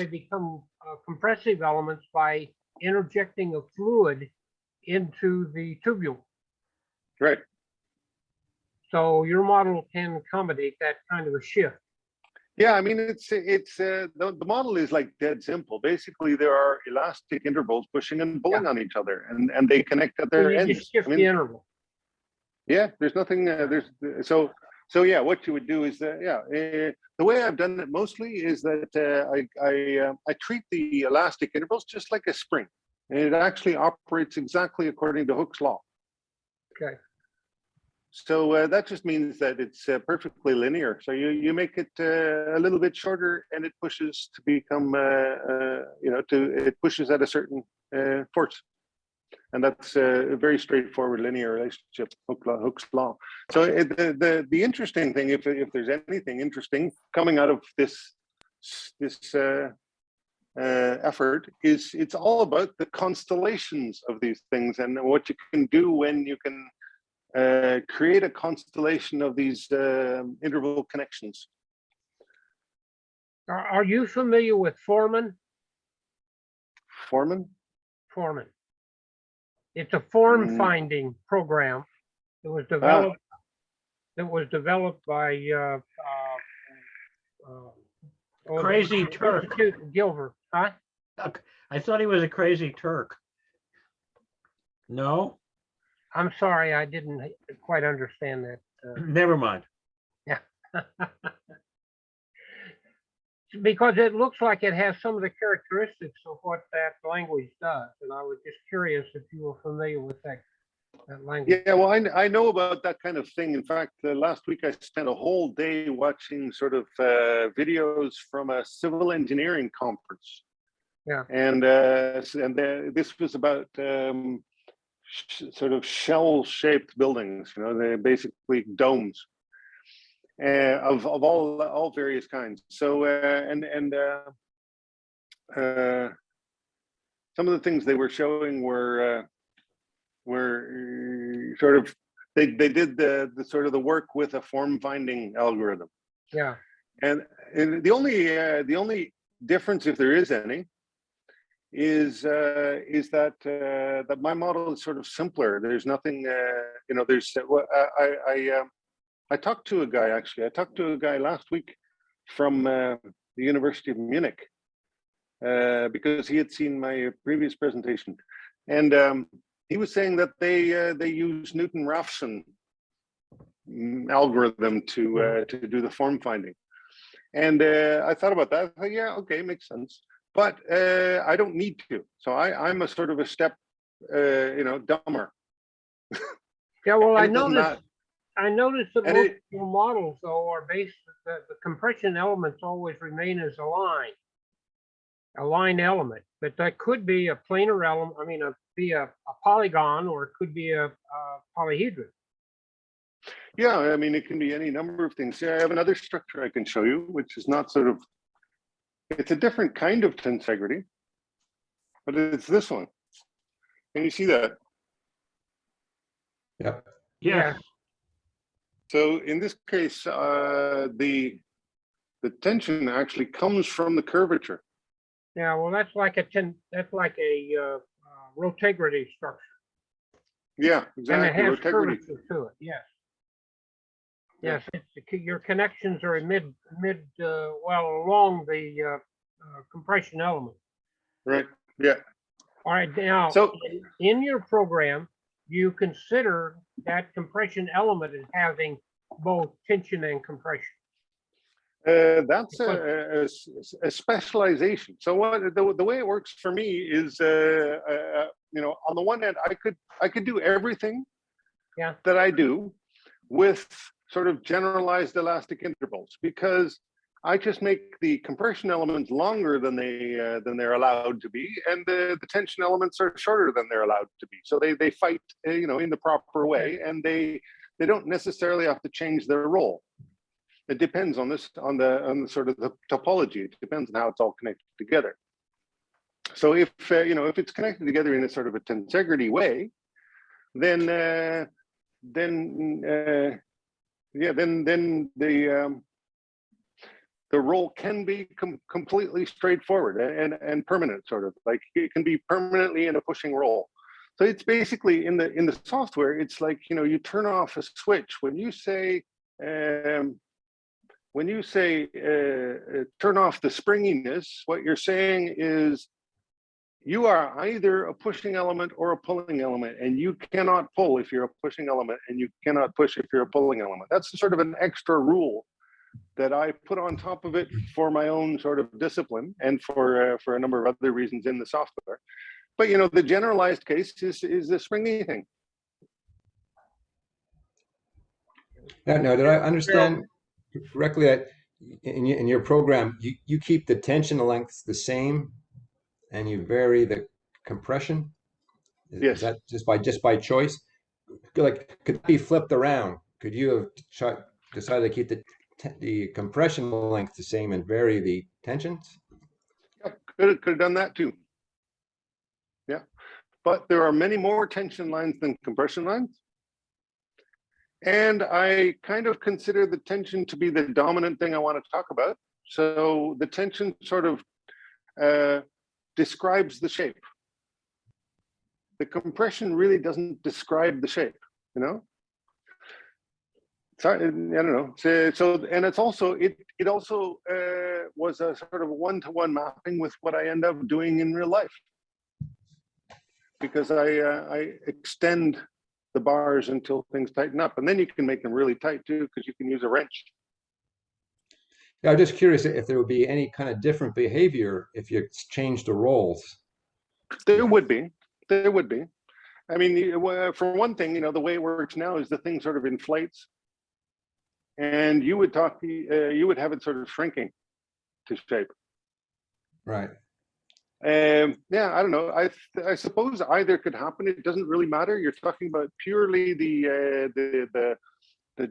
become compressive elements by interjecting a fluid into the tubule. Right. So your model can accommodate that kind of a shift. Yeah, I mean, the model is like dead simple. Basically, there are elastic intervals pushing and pulling on each other, and they connect at their You ends. just shift I mean, the interval. yeah, there's nothing. So yeah, what you would do is the way I've done it mostly is that I treat the elastic intervals just like a spring, and it actually operates exactly according to Hooke's law. Okay. So that just means that it's perfectly linear. So you make it a little bit shorter, and it pushes to become, it pushes at a certain force, and that's a very straightforward linear relationship, Hooke's law. So the interesting thing, if there's anything interesting coming out of this effort is it's all about the constellations of these things and what you can do when you can create a constellation of these interval connections. Are you familiar with Foreman? Foreman? Foreman. It's a form finding program that was developed. That was developed by Crazy Turk. Gilbert, huh? I thought he was a crazy Turk. No, I'm sorry, I didn't quite understand that. never mind. Because it looks like it has some of the characteristics of what that language does, and I was just curious if you were familiar with that language. Yeah, well, I know about that kind of thing. In fact, last week I spent a whole day watching sort of videos from a civil engineering conference. Yeah. And this was about sort of shell-shaped buildings. You know, they're basically domes of all various kinds. So some of the things they were showing were sort of they did the sort of the work with a form finding algorithm. Yeah. And the only difference, if there is any, is that that my model is sort of simpler. There's nothing, you know. There's I talked to a guy actually. I talked to a guy last week from the University of Munich because he had seen my previous presentation, and he was saying that they use Newton-Raphson algorithm to do the form finding, and I thought about that. I thought, yeah, okay, makes sense. But I don't need to. So I'm a sort of a step, you know, dumber. Yeah, well, I noticed that and most models, though, are based, the compression elements always remain as a line element, but that could be a planar element, I mean, be a polygon, or it could be a polyhedron. Yeah, I mean, it can be any number of things. Yeah, I have another structure I can show you, which is not sort of, it's a different kind of tensegrity, but it's this one. Can you see that? Yep. Yes. So in this case, the tension actually comes from the curvature. Yeah, well, that's like a rotagrity structure. Yeah, And it exactly. has Rotagrity. curvature to it, yes. Yes, your connections are along the compression element. Right. Yeah. All right, now, So in your program, you consider that compression element as having both tension and compression. that's a specialization. So what the way it works for me is, you know, on the one hand, I could do everything that I do with sort of generalized elastic intervals, because I just make the compression elements longer than they're allowed to be, and the tension elements are shorter than they're allowed to be. So they fight, you know, in the proper way, and they don't necessarily have to change their role. It depends on the sort of the topology. It depends on how it's all connected together. So if you know, if it's connected together in a sort of a tensegrity way, then the role can be completely straightforward and permanent, sort of like it can be permanently in a pushing role. So it's basically in the software, it's like, you know, you turn off a switch when you say turn off the springiness. What you're saying is you are either a pushing element or a pulling element, and you cannot pull if you're a pushing element, and you cannot push if you're a pulling element. That's sort of an extra rule that I put on top of it for my own sort of discipline and for a number of other reasons in the software. But, you know, the generalized case is the springy thing. Now, did I understand correctly that in your program, you keep the tension lengths the same and you vary the compression? Yes. Is that just by choice? Like, could it be flipped around? Could you have decided to keep the compression length the same and vary the tensions? Could have done that too. Yeah, but there are many more tension lines than compression lines. And I kind of consider the tension to be the dominant thing I want to talk about. So the tension sort of describes the shape. The compression really doesn't describe the shape, you know? Sorry, I don't know. So and it's also, it also was a sort of one-to-one mapping with what I end up doing in real life. Because I extend the bars until things tighten up, and then you can make them really tight too, because you can use a wrench. Yeah, I'm just curious if there would be any kind of different behavior if you change the roles. There would be. There would be. I mean, for one thing, you know, the way it works now is the thing sort of inflates, and you would have it sort of shrinking to shape. Right. Yeah, I don't know. I suppose either could happen. It doesn't really matter. You're talking about purely the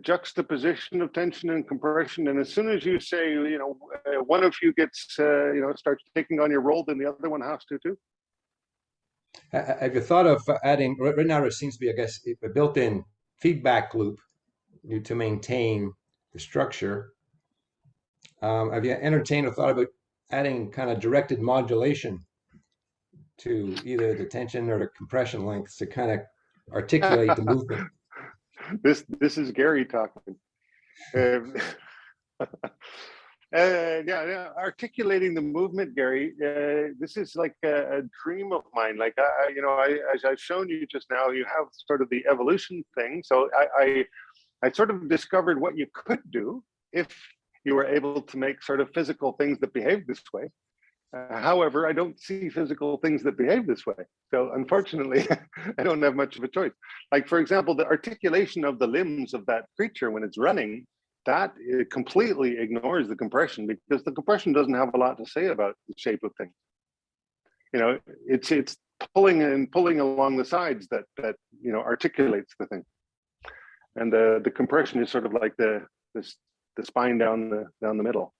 juxtaposition of tension and compression. And as soon as you say, you know, one of you gets, you know, starts taking on your role, then the other one has to too. Have you thought of adding, right now there seems to be, I guess, a built-in feedback loop to maintain the structure. Have you entertained or thought about adding kind of directed modulation to either the tension or the compression lengths to kind of articulate the movement? This is Gary talking. Yeah, articulating the movement, Gary. This is like a dream of mine. Like you know, as I've shown you just now, you have sort of the evolution thing. So I sort of discovered what you could do if you were able to make sort of physical things that behave this way. However, I don't see physical things that behave this way. So unfortunately, I don't have much of a choice. Like, for example, the articulation of the limbs of that creature when it's running, that it completely ignores the compression, because the compression doesn't have a lot to say about the shape of things. You know, it's pulling along the sides that you know, articulates the thing. And the compression is sort of like the spine down the middle.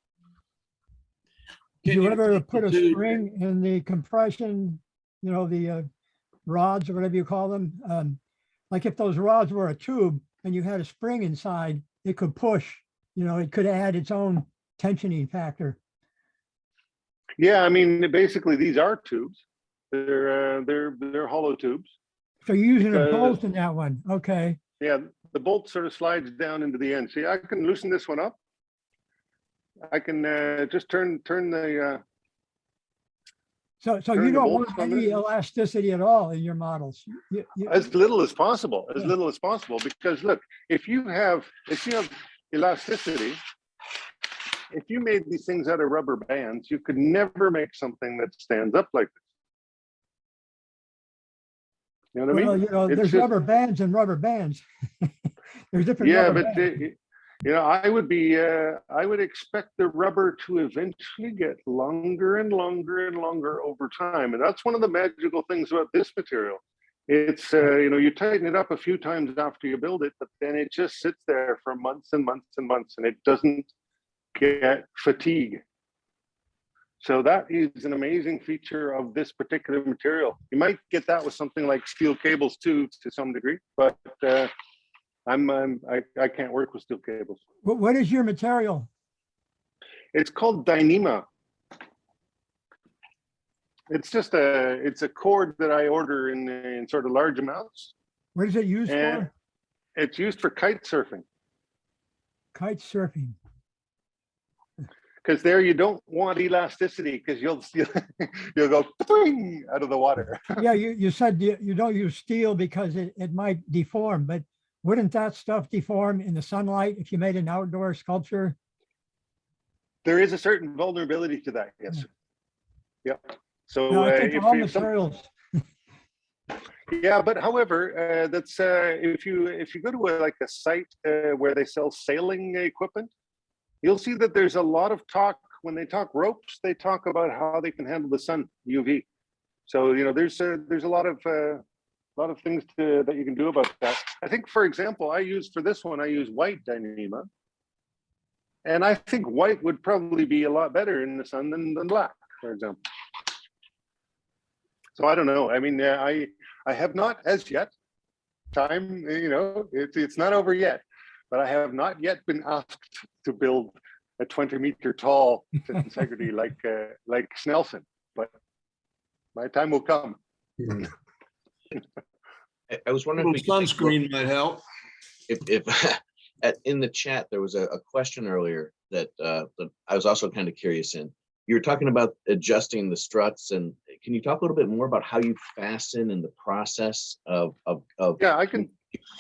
Did you ever put a spring in the compression, you know, the rods or whatever you call them? Like if those rods were a tube and you had a spring inside, it could push, you know, it could add its own tensioning factor. Yeah, I mean, basically these are tubes. They're hollow tubes. So you're using a bolt in that one. Okay. Yeah, the bolt sort of slides down into the end. See, I can loosen this one up. I can just turn the. So you don't want any elasticity at all in your models. As little as possible, as little as possible. Because look, if you have elasticity, if you made these things out of rubber bands, you could never make something that stands up like this. You know what I mean? Well, you know, there's rubber bands and rubber bands. There's different. Yeah, but you know, I would expect the rubber to eventually get longer and longer and longer over time, and that's one of the magical things about this material. It's you know, you tighten it up a few times after you build it, but then it just sits there for months and months and months, and it doesn't get fatigue. So that is an amazing feature of this particular material. You might get that with something like steel cables too, to some degree, but I can't work with steel cables. What is your material? It's called Dyneema. It's just it's a cord that I order in sort of large amounts. What is it used for? It's used for kite surfing. Kite surfing. Because there you don't want elasticity, because you'll go out of the water. Yeah, you said you don't use steel because it might deform, but wouldn't that stuff deform in the sunlight if you made an outdoor sculpture? There is a certain vulnerability to that, yes. Yep. So no, I think all materials. Yeah, but however, that's if you go to like a site where they sell sailing equipment, you'll see that there's a lot of talk. When they talk ropes, they talk about how they can handle the sun, UV. So you know, there's a lot of things that you can do about that. I think, for example, for this one, I use white Dyneema, and I think white would probably be a lot better in the sun than black, for example. So I don't know. I mean, I have not as yet. Time, you know, it's not over yet, but I have not yet been asked to build a 20-meter tall Tensegrity like Snelson. But my time will come. I was wondering if we could take a look- Sunscreen might help. if in the chat there was a question earlier that that I was also kind of curious in. You were talking about adjusting the struts, and can you talk a little bit more about how you fasten and the process of Yeah, I can.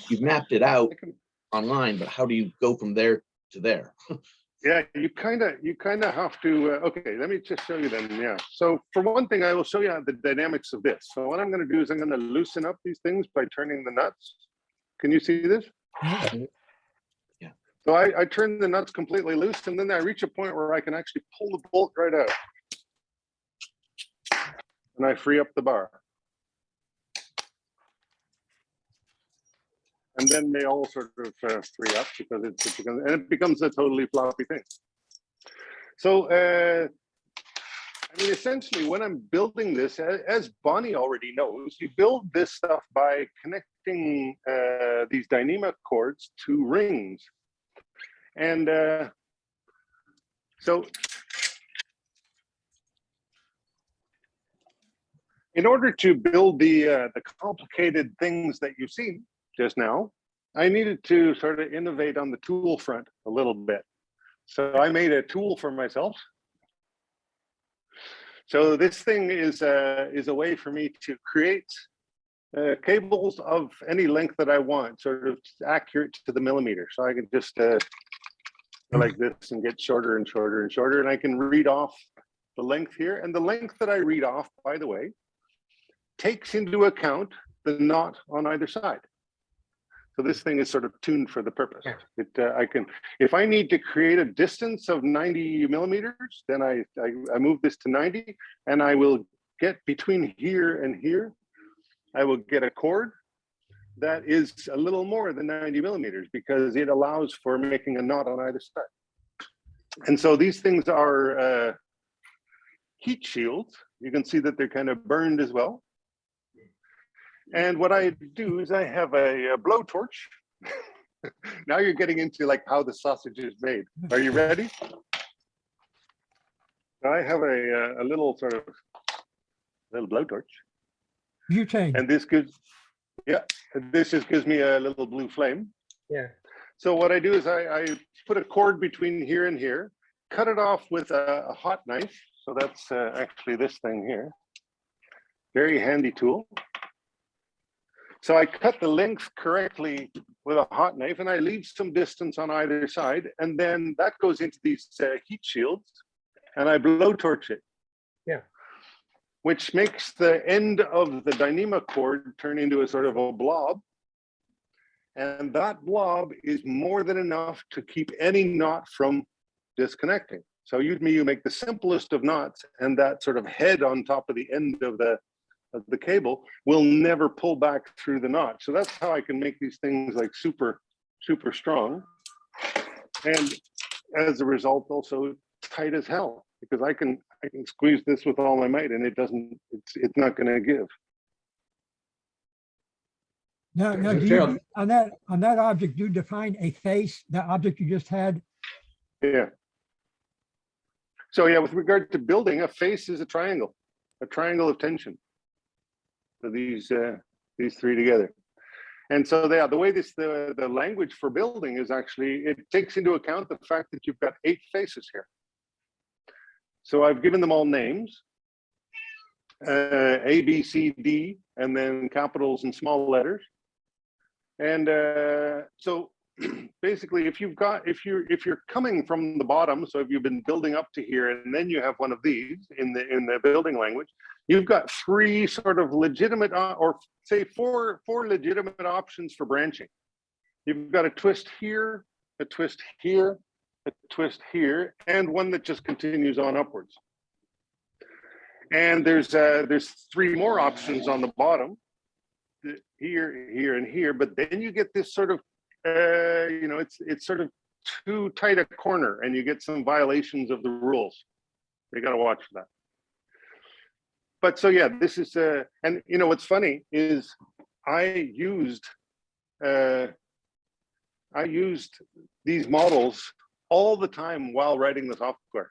You've mapped it out I can online, but how do you go from there to there? Yeah, you kind of have to. Okay, let me just show you then. Yeah. So for one thing, I will show you the dynamics of this. So what I'm going to do is I'm going to loosen up these things by turning the nuts. Can you see this? Yeah. So I turn the nuts completely loose, and then I reach a point where I can actually pull the bolt right out, and I free up the bar. And then they all sort of free up because it becomes a totally floppy thing. So, I mean, essentially, when I'm building this, as Bonnie already knows, you build this stuff by connecting these Dyneema cords to rings. And so, in order to build the complicated things that you've seen just now, I needed to sort of innovate on the tool front a little bit. So I made a tool for myself. So this thing is a way for me to create cables of any length that I want, sort of accurate to the millimeter. So I can just go like this and get shorter and shorter and shorter, and I can read off the length here. And the length that I read off, by the way, takes into account the knot on either side. So this thing is sort of tuned for the purpose. I can, if I need to create a distance of 90 millimeters, then I move this to 90, and I will get between here and here, I will get a cord that is a little more than 90 millimeters because it allows for making a knot on either side. And so these things are heat shields. You can see that they're kind of burned as well. And what I do is I have a blowtorch. Now you're getting into like how the sausage is made. Are you ready? I have a little sort of little blowtorch. Butane. And this gives, yeah, this just gives me a little blue flame. Yeah. So what I do is I put a cord between here and here, cut it off with a hot knife. So that's actually this thing here. Very handy tool. So I cut the length correctly with a hot knife, and I leave some distance on either side, and then that goes into these heat shields, and I blowtorch it. Yeah. Which makes the end of the Dyneema cord turn into a sort of a blob, and that blob is more than enough to keep any knot from disconnecting. So you make the simplest of knots, and that sort of head on top of the end of the cable will never pull back through the knot. So that's how I can make these things like super, super strong. And as a result, also tight as hell, because I can squeeze this with all my might and it's not going to give. Now So do Gerald- you, on that object, do you define a face, the object you just had? Yeah. So yeah, with regard to building, a face is a triangle of tension. So these three together. And so the way the language for building is actually, it takes into account the fact that you've got 8 faces here. So I've given them all names, A, B, C, D, and then capitals and small letters. And so basically, if you're coming from the bottom, so if you've been building up to here, and then you have one of these in the building language, you've got 3 sort of legitimate, or say 4 legitimate options for branching. You've got a twist here, a twist here, a twist here, and one that just continues on upwards. And there's 3 more options on the bottom, here, here, and here. But then you get this sort of, it's sort of too tight a corner, and you get some violations of the rules. You got to watch that. but so yeah, this is and you know what's funny is I used these models all the time while writing the software.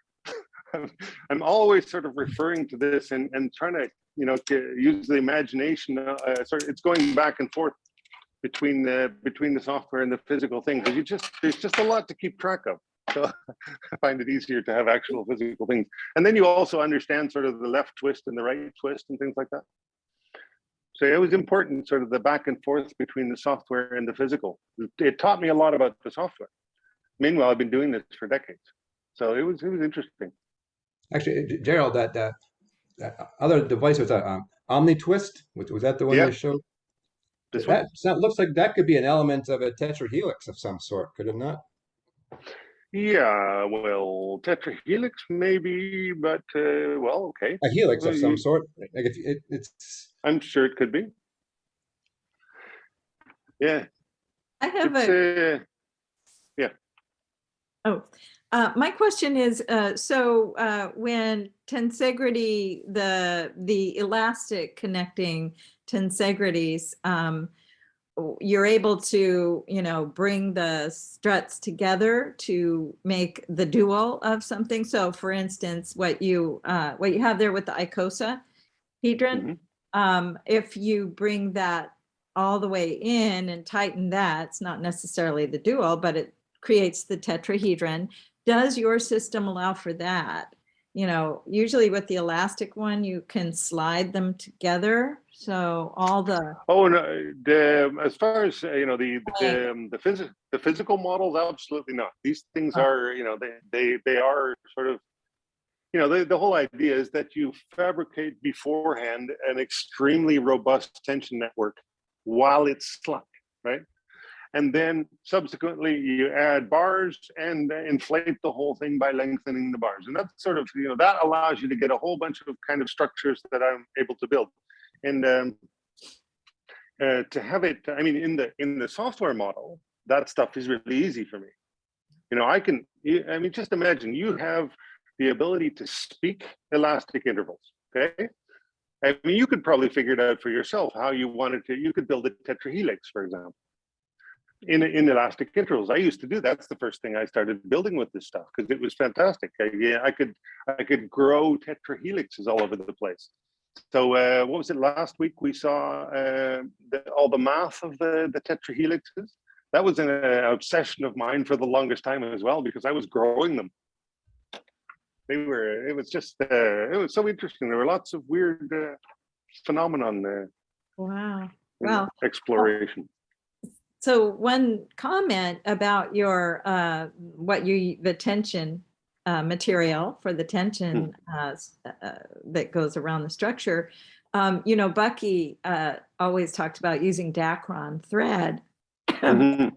I'm always sort of referring to this and trying to, you know, to use the imagination. It's going back and forth between the software and the physical thing, because there's just a lot to keep track of. So I find it easier to have actual physical things. And then you also understand sort of the left twist and the right twist and things like that. So it was important, sort of the back and forth between the software and the physical. It taught me a lot about the software. Meanwhile, I've been doing this for decades. So it was interesting. Actually, Gerald, that other device was that Omni Twist. Was that the one Yeah. they showed? This one? That looks like that could be an element of a tetrahelix of some sort, could it not? Yeah, well, tetrahelix maybe, but well, okay. A helix of some sort. Like if it's. I'm sure it could be. Yeah. I have my question is, when Tensegrity, the elastic connecting Tensegrities, you're able to, you know, bring the struts together to make the dual of something. So for instance, what you have there with the icosahedron, if you bring that all the way in and tighten that, it's not necessarily the dual, but it creates the tetrahedron. Does your system allow for that? You know, usually with the elastic one, you can slide them together. So all the as far as you know, the physical models, absolutely not. These things are, you know, they are sort of, you know, the whole idea is that you fabricate beforehand an extremely robust tension network while it's slack, right? And then subsequently you add bars and inflate the whole thing by lengthening the bars. And that's sort of, you know, that allows you to get a whole bunch of kind of structures that I'm able to build. And to have it, I mean, in the software model, that stuff is really easy for me. You know, I mean, just imagine you have the ability to speak elastic intervals, okay? I mean, you could probably figure it out for yourself how you wanted to. You could build a tetrahelix, for example, in elastic intervals. I used to do that. That's the first thing I started building with this stuff because it was fantastic. I could grow tetrahelixes all over the place. So what was it last week? We saw all the math of the tetrahelixes. That was an obsession of mine for the longest time as well, because I was growing them. It was so interesting. There were lots of weird phenomenon there. wow. Well, exploration. so one comment about your the tension material for the tension that goes around the structure. You know, Bucky always talked about using Dacron thread that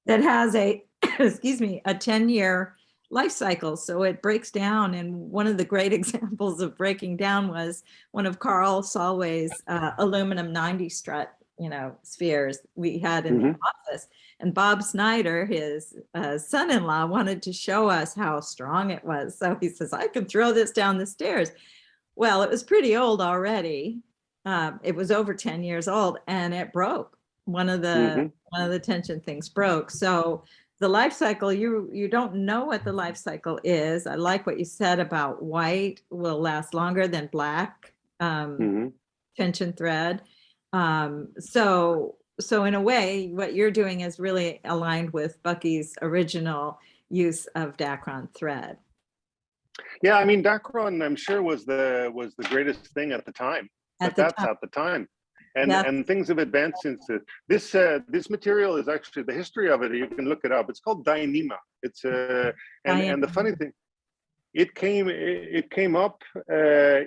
has a excuse me, a 10-year life cycle. So it breaks down. And one of the great examples of breaking down was one of Carl Solway's aluminum 90 strut, you know, spheres we had in the office. And Bob Snyder, his son-in-law, wanted to show us how strong it was. So he says, I can throw this down the stairs. Well, it was pretty old already. It was over 10 years old and it broke. One of the tension things broke. So the life cycle, you don't know what the life cycle is. I like what you said about white will last longer than black tension thread. So in a way, what you're doing is really aligned with Bucky's original use of Dacron thread. Yeah, I mean, Dacron, I'm sure was the greatest thing at the time. At the time. And things have advanced since this material is actually, the history of it, you can look it up. It's called Dyneema. It's and the funny thing, it came up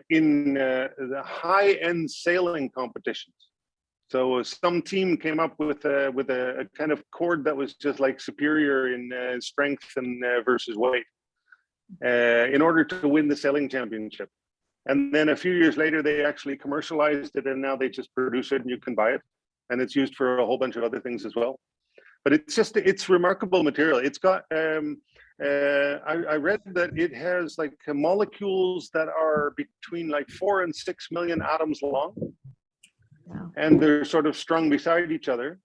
in the high-end sailing competitions. So some team came up with a kind of cord that was just like superior in strength and versus weight in order to win the sailing championship. And then a few years later, they actually commercialized it, and now they just produce it and you can buy it. And it's used for a whole bunch of other things as well. But it's remarkable material. It's got, I read that it has like molecules that are between like 4 and 6 million atoms long, Wow. and they're sort of strung beside each other.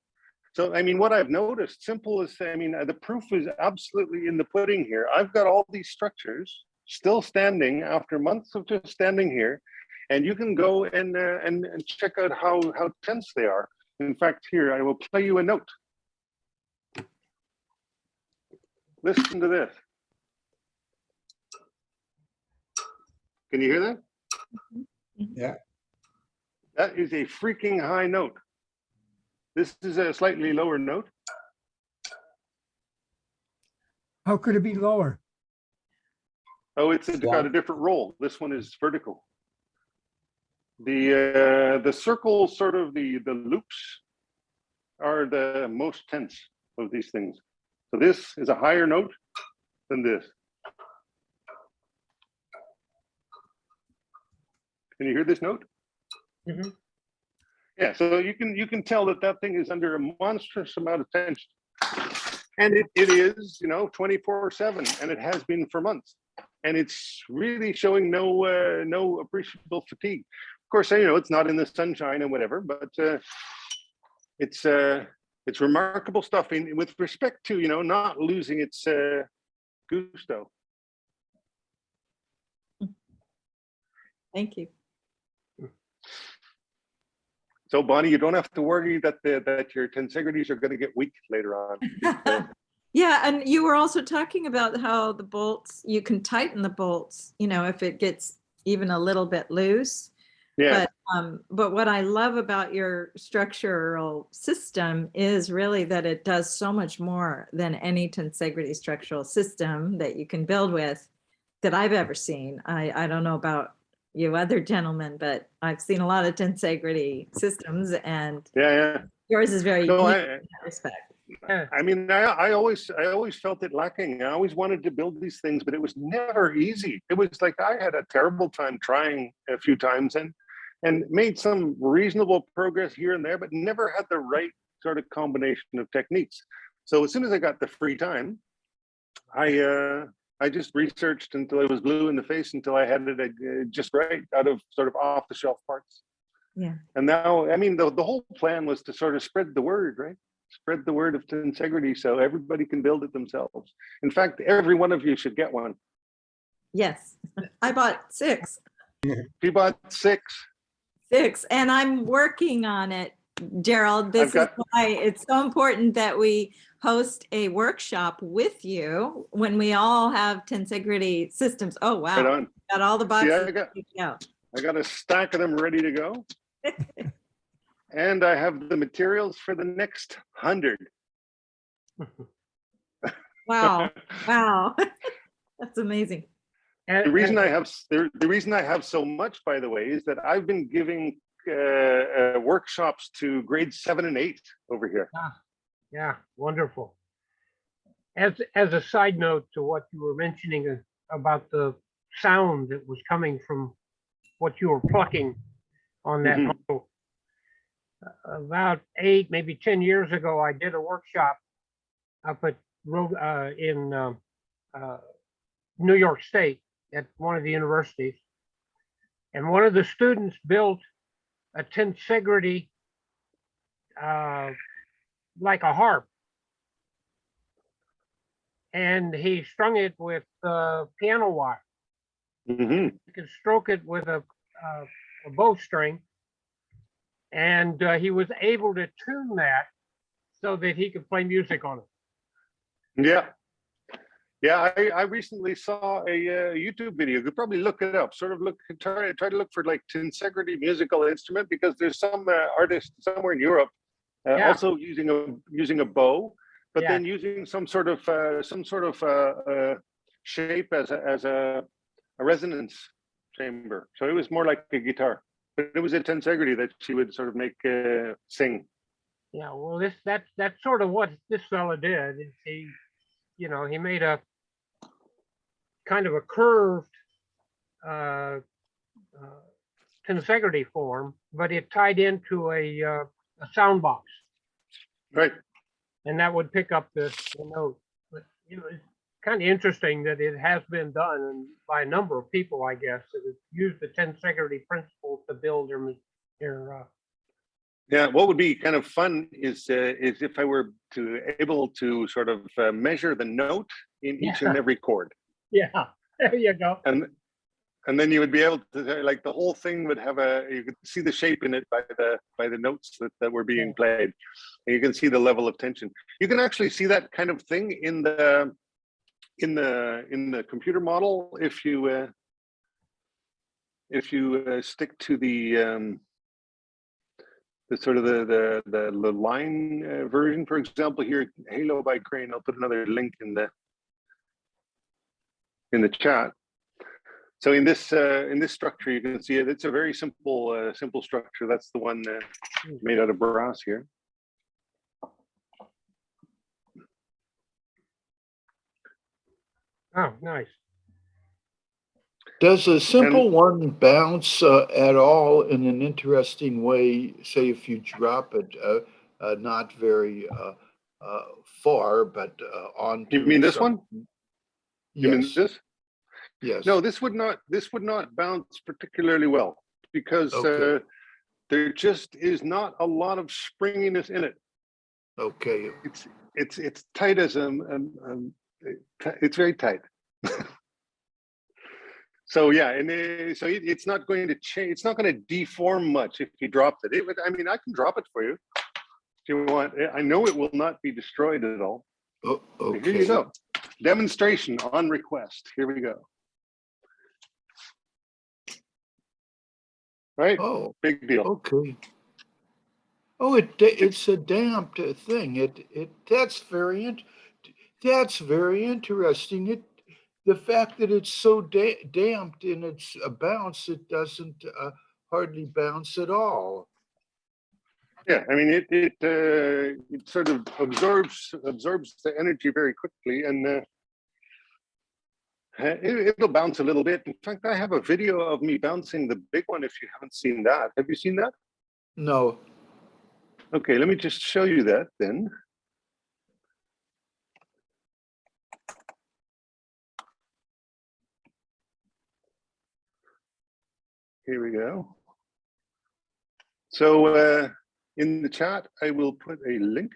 So, I mean, what I've noticed, simple as, I mean, the proof is absolutely in the pudding here. I've got all these structures still standing after months of just standing here, and you can go and check out how tense they are. In fact, here, I will play you a note. Listen to this. Can you hear that? Yeah. That is a freaking high note. This is a slightly lower note. How could it be lower? Oh, it's got a different roll. This one is vertical. The circle, sort of the loops, are the most tense of these things. So this is a higher note than this. Can you hear this note? Mm-hmm. Yeah, so you can tell that thing is under a monstrous amount of tension. And it is, you know, 24/7, and it has been for months. And it's really showing no appreciable fatigue. Of course, you know, it's not in the sunshine and whatever, but it's remarkable stuff with respect to, you know, not losing its gusto. Thank you. So, Bonnie, you don't have to worry that your tensegrities are going to get weak later on. Yeah, and you were also talking about how the bolts, you can tighten the bolts, you know, if it gets even a little bit loose. Yeah. But what I love about your structural system is really that it does so much more than any tensegrity structural system that you can build with that I've ever seen. I don't know about you other gentlemen, but I've seen a lot of tensegrity systems, and Yeah. yours is very No, unique in that respect. I mean, I always felt it lacking. I always wanted to build these things, but it was never easy. It was like I had a terrible time trying a few times and made some reasonable progress here and there, but never had the right sort of combination of techniques. So as soon as I got the free time, I just researched until I was blue in the face, until I had it just right out of sort of off the shelf parts. Yeah. And now, I mean, the whole plan was to sort of spread the word, right? Spread the word of tensegrity so everybody can build it themselves. In fact, every one of you should get one. Yes, I bought 6. You bought 6. 6, and I'm working on it, Gerald. This is why it's so important that we host a workshop with you when we all have tensegrity systems. Oh, wow. Right on. Got all the boxes. Yeah, I got a stack of them ready to go. And I have the materials for the next 100. Wow. Wow. That's amazing. The reason I have so much, by the way, is that I've been giving workshops to grades 7 and 8 over here. Yeah, wonderful. As a side note to what you were mentioning about the sound that was coming from what you were plucking on that model, about 8, maybe 10 years ago, I did a workshop up at in New York State at one of the universities, and one of the students built a tensegrity like a harp, and he strung it with piano wire. You could stroke it with a bowstring, and he was able to tune that so that he could play music on it. Yeah, I recently saw a YouTube video. You could probably look it up. Sort of try to look for like tensegrity musical instrument, because there's some artist somewhere in Europe also using a bow, but then using some sort of shape as a resonance chamber. So it was more like a guitar, but it was a tensegrity that she would sort of make sing. Yeah, well, that's sort of what this fella did. He, you know, he made a kind of a curved tensegrity form, but it tied into a sound box. Right. And that would pick up the note. But kind of interesting that it has been done and by a number of people, I guess, that have used the tensegrity principles to build their Yeah, what would be kind of fun is if I were able to sort of measure the note in each and every chord, yeah, there you go. and then you would be able to, like, the whole thing would have you could see the shape in it by the notes that were being played, and you can see the level of tension. You can actually see that kind of thing in the computer model if you stick to the sort of the line version. For example, here, Halo by Crane. I'll put another link in the chat. So in this structure, you can see it. It's a very simple simple structure. That's the one made out of brass here. Oh, nice. Does a simple one bounce at all in an interesting way? Say if you drop it not very far, but on. You mean this one? You mean Yes. this? Yes. No, this would not bounce particularly well because Okay. there just is not a lot of springiness in it. Okay. It's tight as it's very tight. So yeah, and so it's not going to change. It's not going to deform much if you dropped it. I mean, I can drop it for you if you want. I know it will not be destroyed at all. Oh, So okay. here you go. Demonstration on request. Here we go. Right? Oh, Big deal. okay. Oh, it's a damped thing. That's very interesting. The fact that it's so damped in its bounce, it doesn't hardly bounce at all. Yeah, I mean it sort of absorbs the energy very quickly, and it'll bounce a little bit. In fact, I have a video of me bouncing the big one. If you haven't seen that, have you seen that? No. Okay, let me just show you that then. Here we go. So in the chat, I will put a link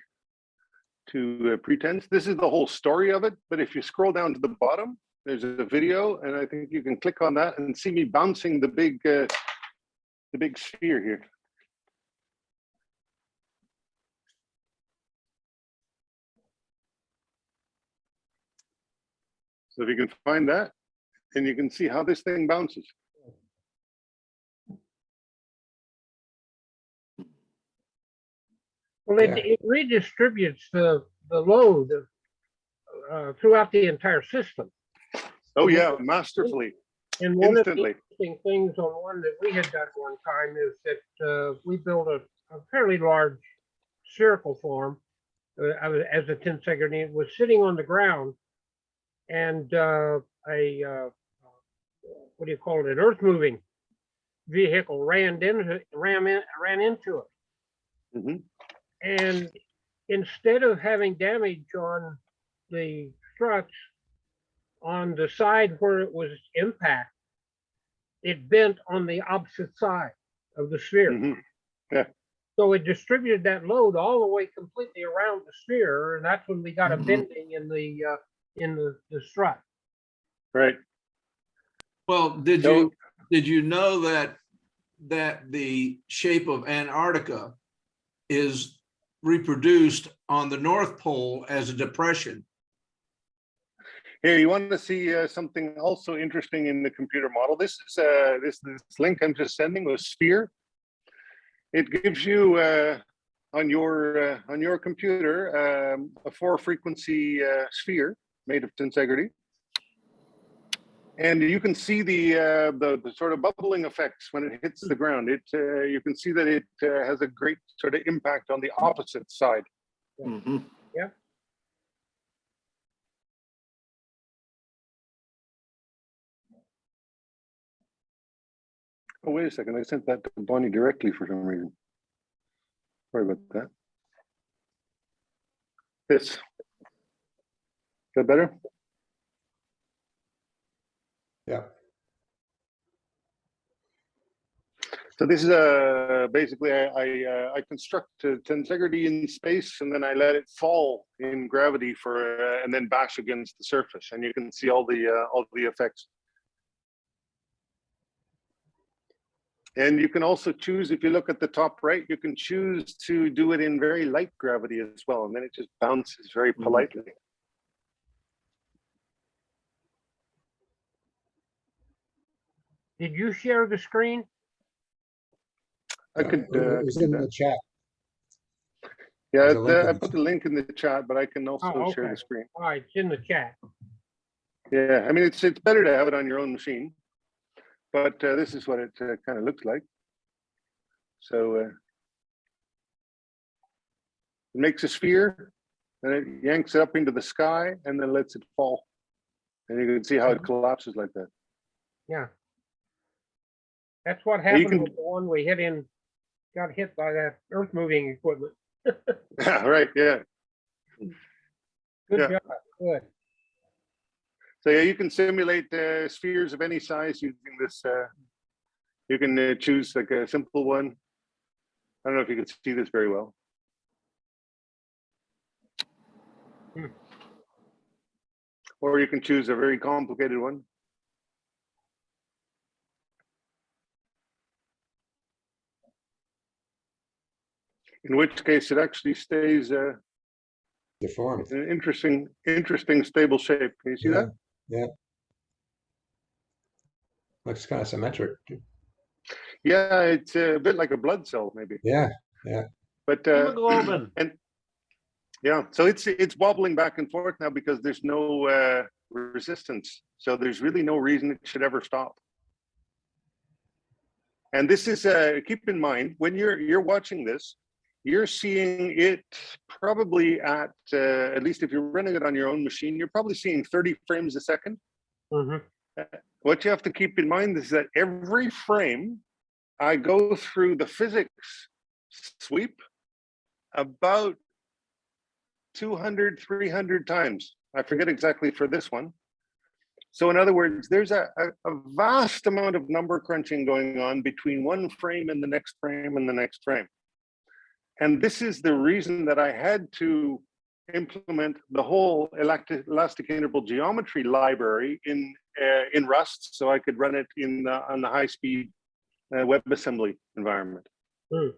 to Pretense. This is the whole story of it, but if you scroll down to the bottom, there's a video, and I think you can click on that and see me bouncing the big sphere here. So if you can find that, and you can see how this thing bounces. Well, it redistributes the load throughout the entire system. Oh yeah, masterfully, And one instantly. of the interesting things on one that we had done one time is that we built a fairly large spherical form as a tensegrity. It was sitting on the ground, and what do you call it? An earth-moving vehicle ran into it. Mm-hmm. And instead of having damage on the struts on the side where it was impact, it bent on the opposite side of the sphere. Mm-hmm. Yeah. So it distributed that load all the way completely around the sphere, and that's when we got a bending in the strut. Right. Well, did you know that the shape of Antarctica is reproduced on the North Pole as a depression? Here, you want to see something also interesting in the computer model. This is this link I'm just sending with Sphere. It gives you on your computer a 4-frequency sphere made of tensegrity, and you can see the sort of bubbling effects when it hits the ground. You can see that it has a great sort of impact on the opposite side. Mm-hmm. Yeah. Oh, wait a second. I sent that to Bonnie directly for some reason. Sorry about that. This. Is that better? Yeah. So this is basically I construct tensegrity in space, and then I let it fall in gravity for and then bash against the surface, and you can see all the effects. And you can also choose, if you look at the top right, you can choose to do it in very light gravity as well, and then it just bounces very politely. Did you share the screen? I could It was do in that. the chat. Yeah, There's a link in I the put chat. the link in the chat, but I can also Oh, share okay. the screen. All right, it's in the chat. Yeah, I mean, it's better to have it on your own machine, but this is what it kind of looks like. So it makes a sphere, and it yanks it up into the sky, and then lets it fall. And you can see how it collapses like that. Yeah. That's what And you happened can- with the one we got hit by that earth moving equipment. Yeah, right, yeah. Good Yeah. job. Good. So yeah, you can simulate spheres of any size using this. You can choose like a simple one. I don't know if you can see this very well. Hmm. Or you can choose a very complicated one. In which case it actually stays Deformed. in an interesting stable shape. Can you see Yeah. that? Yeah. Looks kind of symmetric. Yeah, it's a bit like a blood cell, maybe. Yeah. But Hemoglobin. and yeah, so it's wobbling back and forth now because there's no resistance. So there's really no reason it should ever stop. And this is keep in mind when you're watching this, you're seeing it probably at least if you're running it on your own machine, you're probably seeing 30 frames a second. Mm-hmm. What you have to keep in mind is that every frame I go through the physics sweep about 200, 300 times. I forget exactly for this one. So in other words, there's a vast amount of number crunching going on between one frame and the next frame and the next frame. And this is the reason that I had to implement the whole elastic interval geometry library in Rust, so I could run it on the high-speed WebAssembly environment. Hmm.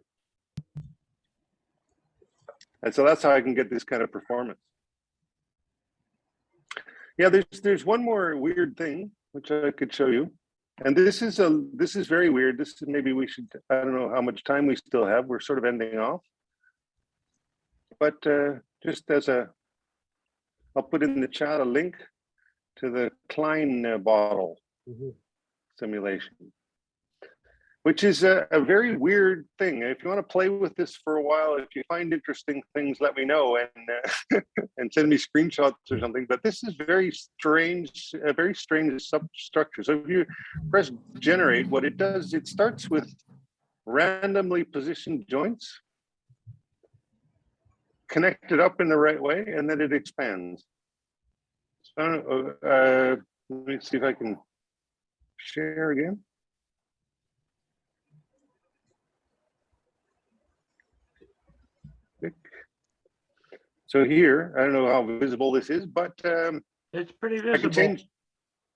And so that's how I can get this kind of performance. Yeah, there's one more weird thing which I could show you, and this is very weird. This is maybe we should. I don't know how much time we still have. We're sort of ending off, but just as I'll put in the chat a link to the Klein bottle simulation, which is a very weird thing. If you want to play with this for a while, if you find interesting things, let me know and and send me screenshots or something. But this is very strange, a very strange substructure. So if you press generate, what it does, it starts with randomly positioned joints connected up in the right way, and then it expands. So let me see if I can share again. So here, I don't know how visible this is, but It's pretty I can visible. change.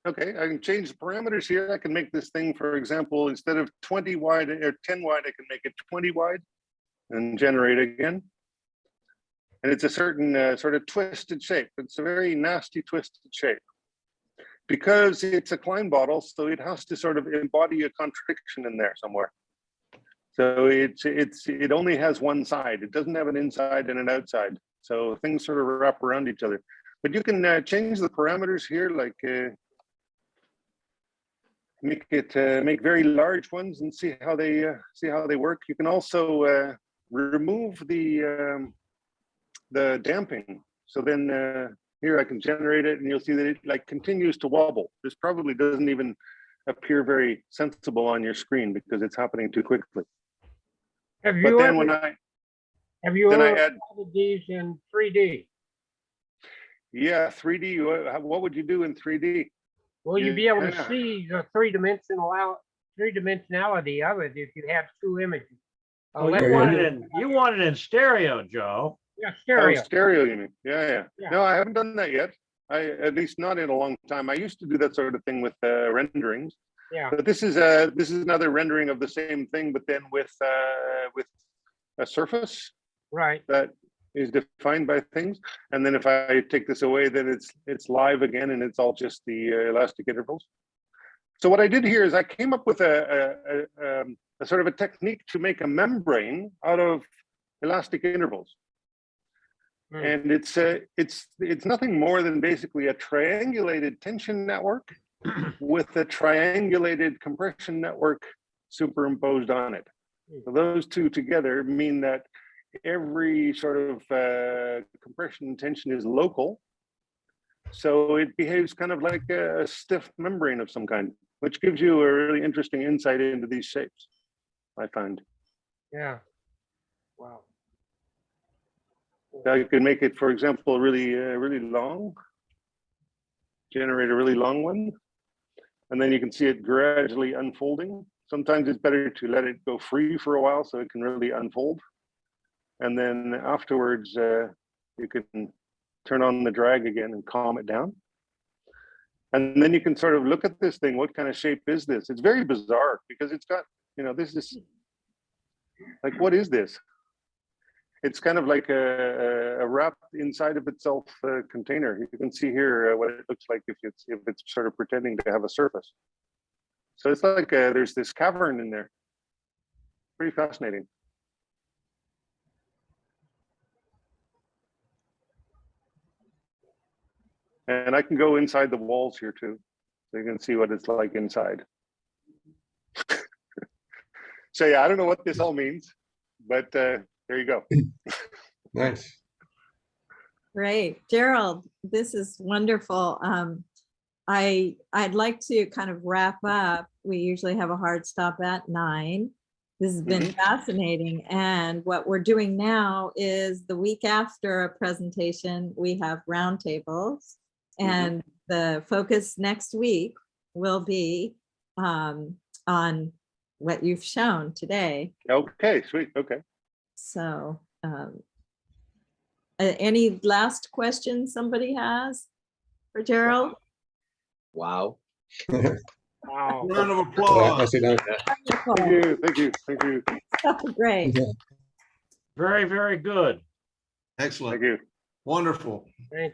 Okay, I can change the parameters here. I can make this thing, for example, instead of 20 wide or 10 wide, I can make it 20 wide and generate again. And it's a certain sort of twisted shape. It's a very nasty twisted shape. Because it's a Klein bottle, so it has to sort of embody a contradiction in there somewhere. So it only has one side. It doesn't have an inside and an outside. So things sort of wrap around each other. But you can change the parameters here, like make very large ones and see how they work. You can also remove the damping. So then here I can generate it, and you'll see that it like continues to wobble. This probably doesn't even appear very sensible on your screen because it's happening too quickly. Have But you then ever, when I have you then I ever add added these in 3D? yeah 3D, what would you do in 3D? Will you be able to Yeah. see the three-dimensionality of it if you have two images? Oh, you Yeah, want yeah. it you want it in stereo, Joe. Yeah, Oh, stereo. stereo, you mean? Yeah. Yeah. No, I haven't done that yet. At least not in a long time. I used to do that sort of thing with renderings, Yeah, but this is another rendering of the same thing, but then with a surface right. that is defined by things. And then if I take this away, then it's live again, and it's all just the elastic intervals. So what I did here is I came up with a sort of a technique to make a membrane out of elastic intervals. Hmm. And it's nothing more than basically a triangulated tension network with a triangulated compression network superimposed on it. So those two together mean that every sort of compression and tension is local. So it behaves kind of like a stiff membrane of some kind, which gives you a really interesting insight into these shapes, I find. Yeah. Wow. I could make it, for example, really long, generate a really long one, and then you can see it gradually unfolding. Sometimes it's better to let it go free for a while so it can really unfold. And then afterwards, you can turn on the drag again and calm it down. And then you can sort of look at this thing. What kind of shape is this? It's very bizarre because it's got, this is like, what is this? It's kind of like a wrapped inside of itself container. You can see here what it looks like if it's sort of pretending to have a surface. So it's like there's this cavern in there. Pretty fascinating. And I can go inside the walls here too, so you can see what it's like inside. So yeah, I don't know what this all means, but there you go. Nice. Great. Gerald, this is wonderful. I'd like to kind of wrap up. We usually have a hard stop at 9. This has been fascinating. And what we're doing now is the week after a presentation, we have roundtables. And the focus next week will be on what you've shown today. Okay, sweet. Okay. So any last questions somebody has for Gerald? Wow. Wow. Round of Yeah, applause. nicely done. Thank you. Great. Very, very good. Excellent. Thank you. Wonderful. Thank